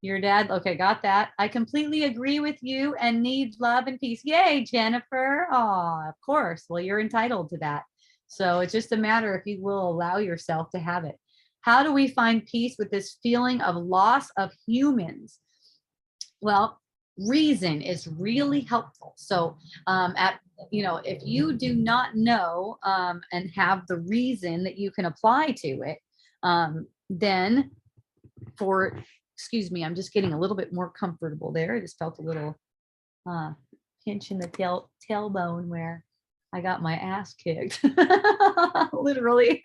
Your dad. Okay, got that. I completely agree with you and need love and peace. Yay, Jennifer. Oh, of course. Well, you're entitled to that. So it's just a matter if you will allow yourself to have it. How do we find peace with this feeling of loss of humans? Well, reason is really helpful. So if you do not know and have the reason that you can apply to it, then excuse me, I'm just getting a little bit more comfortable there. I just felt a little pinch in the tailbone where I got my ass kicked, literally.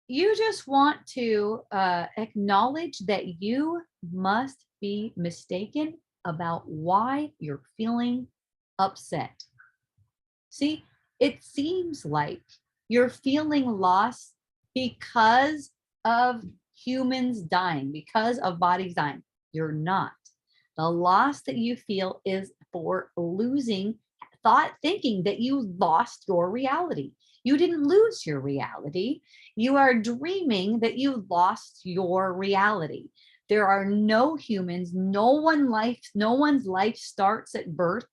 You just want to acknowledge that you must be mistaken about why you're feeling upset. See, it seems like you're feeling lost because of humans dying, because of bodies dying. You're not. The loss that you feel is for thinking that you lost your reality. You didn't lose your reality. You are dreaming that you lost your reality. There are no humans, no one's life starts at birth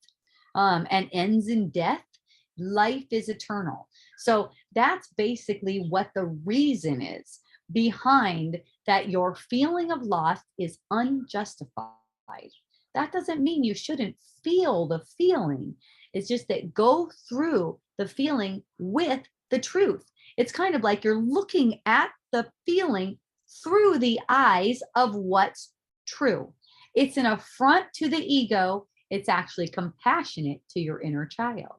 and ends in death. Life is eternal. So that's basically what the reason is behind that. Your feeling of loss is unjustified. That doesn't mean you shouldn't feel the feeling. It's just that go through the feeling with the truth. It's kind of like you're looking at the feeling through the eyes of what's true. It's an affront to the ego. It's actually compassionate to your inner child.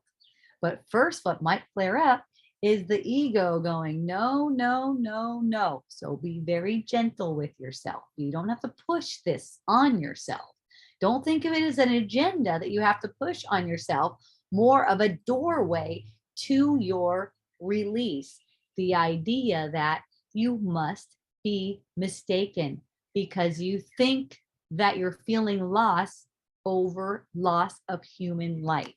But first, what might flare up is the ego going, no, no, no, no. So be very gentle with yourself. You don't have to push this on yourself. Don't think of it as an agenda that you have to push on yourself, more of a doorway to your release. The idea that you must be mistaken because you think that you're feeling loss over loss of human life.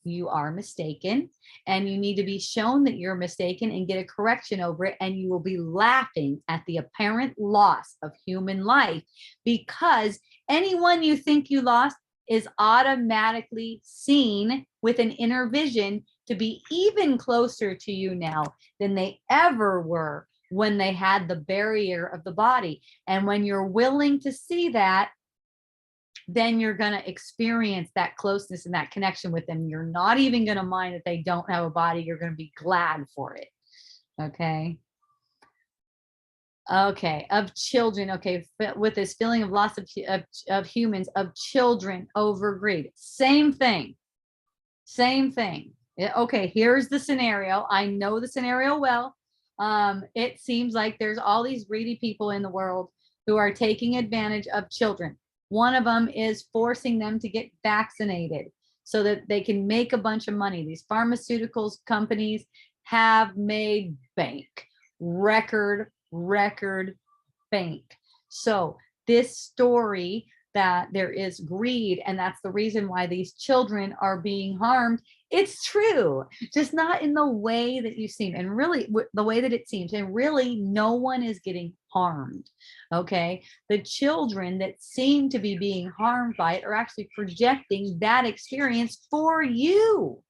You are mistaken, and you need to be shown that you're mistaken and get a correction over it, and you will be laughing at the apparent loss of human life, because anyone you think you lost is automatically seen with an inner vision to be even closer to you now than they ever were when they had the barrier of the body. And when you're willing to see that, then you're going to experience that closeness and that connection with them. You're not even going to mind that they don't have a body. You're going to be glad for it. Okay. Okay. Of children. Okay. With this feeling of loss of humans, of children over greed. Same thing. Same thing. Okay. Here's the scenario. I know the scenario well. It seems like there's all these greedy people in the world who are taking advantage of children. One of them is forcing them to get vaccinated so that they can make a bunch of money. These pharmaceuticals companies have made bank, record bank. So this story that there is greed, and that's the reason why these children are being harmed, it's true, just not in the way that you seem, and really the way that it seems, and really no one is getting harmed. Okay, the children that seem to be being harmed by it are actually projecting that experience for you.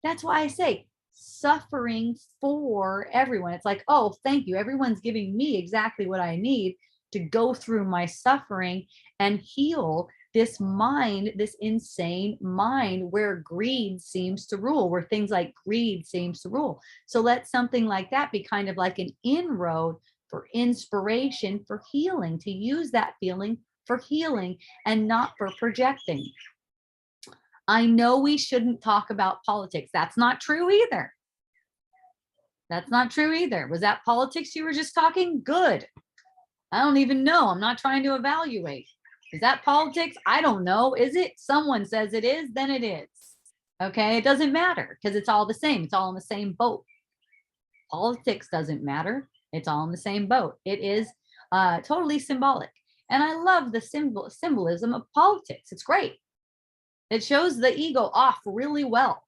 That's why I say suffering for everyone. It's like, oh, thank you, everyone's giving me exactly what I need to go through my suffering and heal this mind, this insane mind where greed seems to rule, where things like greed seems to rule. So let something like that be kind of like an inroad for inspiration, for healing, to use that feeling for healing and not for projecting. I know we shouldn't talk about politics. That's not true either. That's not true either. Was that politics you were just talking? Good. I don't even know. I'm not trying to evaluate. Is that politics? I don't know. Is it? Someone says it is, then it is. Okay, it doesn't matter because it's all the same. It's all in the same boat. Politics doesn't matter. It's all in the same boat. It is totally symbolic. And I love the symbolism of politics. It's great. It shows the ego off really well.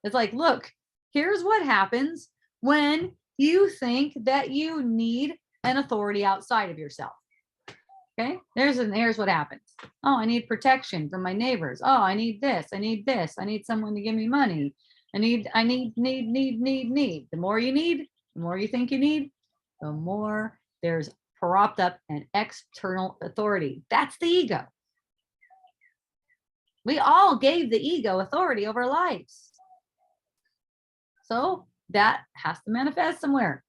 It's like, look, here's what happens when you think that you need an authority outside of yourself. Okay, here's what happens. Oh, I need protection from my neighbors. Oh, I need this. I need this. I need someone to give me money. I need. The more you need, the more you think you need, the more there's propped up an external authority. That's the ego. We all gave the ego authority over our lives. So that has to manifest somewhere.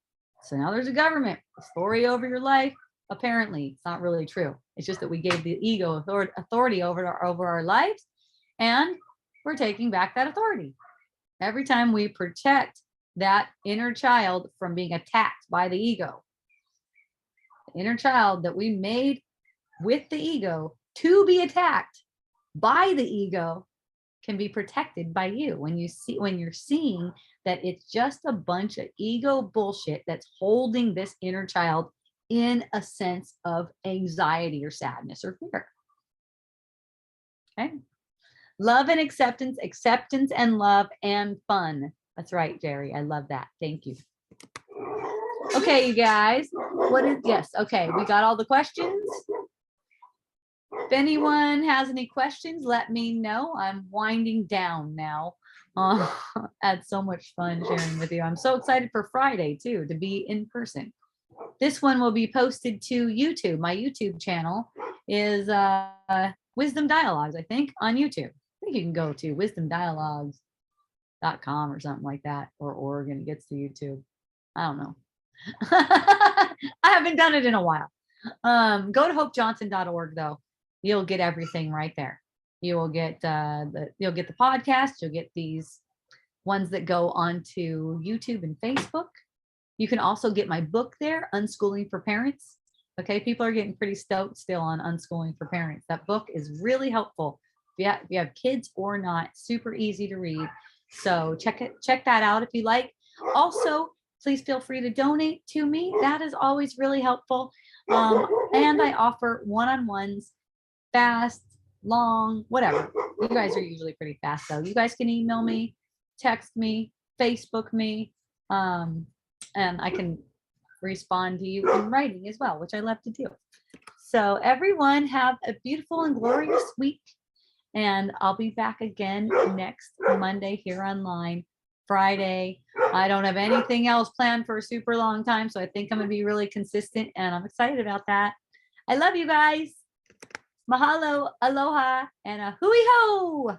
So now there's a government authority over your life. Apparently, it's not really true. It's just that we gave the ego authority over our lives, and we're taking back that authority. Every time we protect that inner child from being attacked by the ego, the inner child that we made with the ego to be attacked by the ego can be protected by you when you're seeing that it's just a bunch of ego bullshit that's holding this inner child in a sense of anxiety or sadness or fear. Okay. Love and acceptance, acceptance and love and fun. That's right, Jerry. I love that. Thank you. Okay, you guys. Yes. Okay. We got all the questions. If anyone has any questions, let me know. I'm winding down now. I had so much fun sharing with you. I'm so excited for Friday too, to be in person. This one will be posted to YouTube. My YouTube channel is Wisdom Dialogues, I think, on YouTube. I think you can go to wisdomdialogues.com or something like that, or org, and it gets to YouTube. I don't know. I haven't done it in a while. Go to hopejohnson.org though. You'll get everything right there. You will get you'll get the podcast. You'll get these ones that go onto YouTube and Facebook. You can also get my book there, Unschooling for Parents. Okay, people are getting pretty stoked still on Unschooling for Parents. That book is really helpful. If you have kids or not, super easy to read. So check that out if you like. Also, please feel free to donate to me. That is always really helpful. And I offer one-on-ones, fast, long, whatever. You guys are usually pretty fast though. You guys can email me, text me, Facebook me, and I can respond to you in writing as well, which I love to do. So everyone have a beautiful and glorious week. And I'll be back again next Monday here online. Friday, I don't have anything else planned for a super long time, so I think I'm going to be really consistent, and I'm excited about that. I love you guys. Mahalo, aloha, and a hui ho.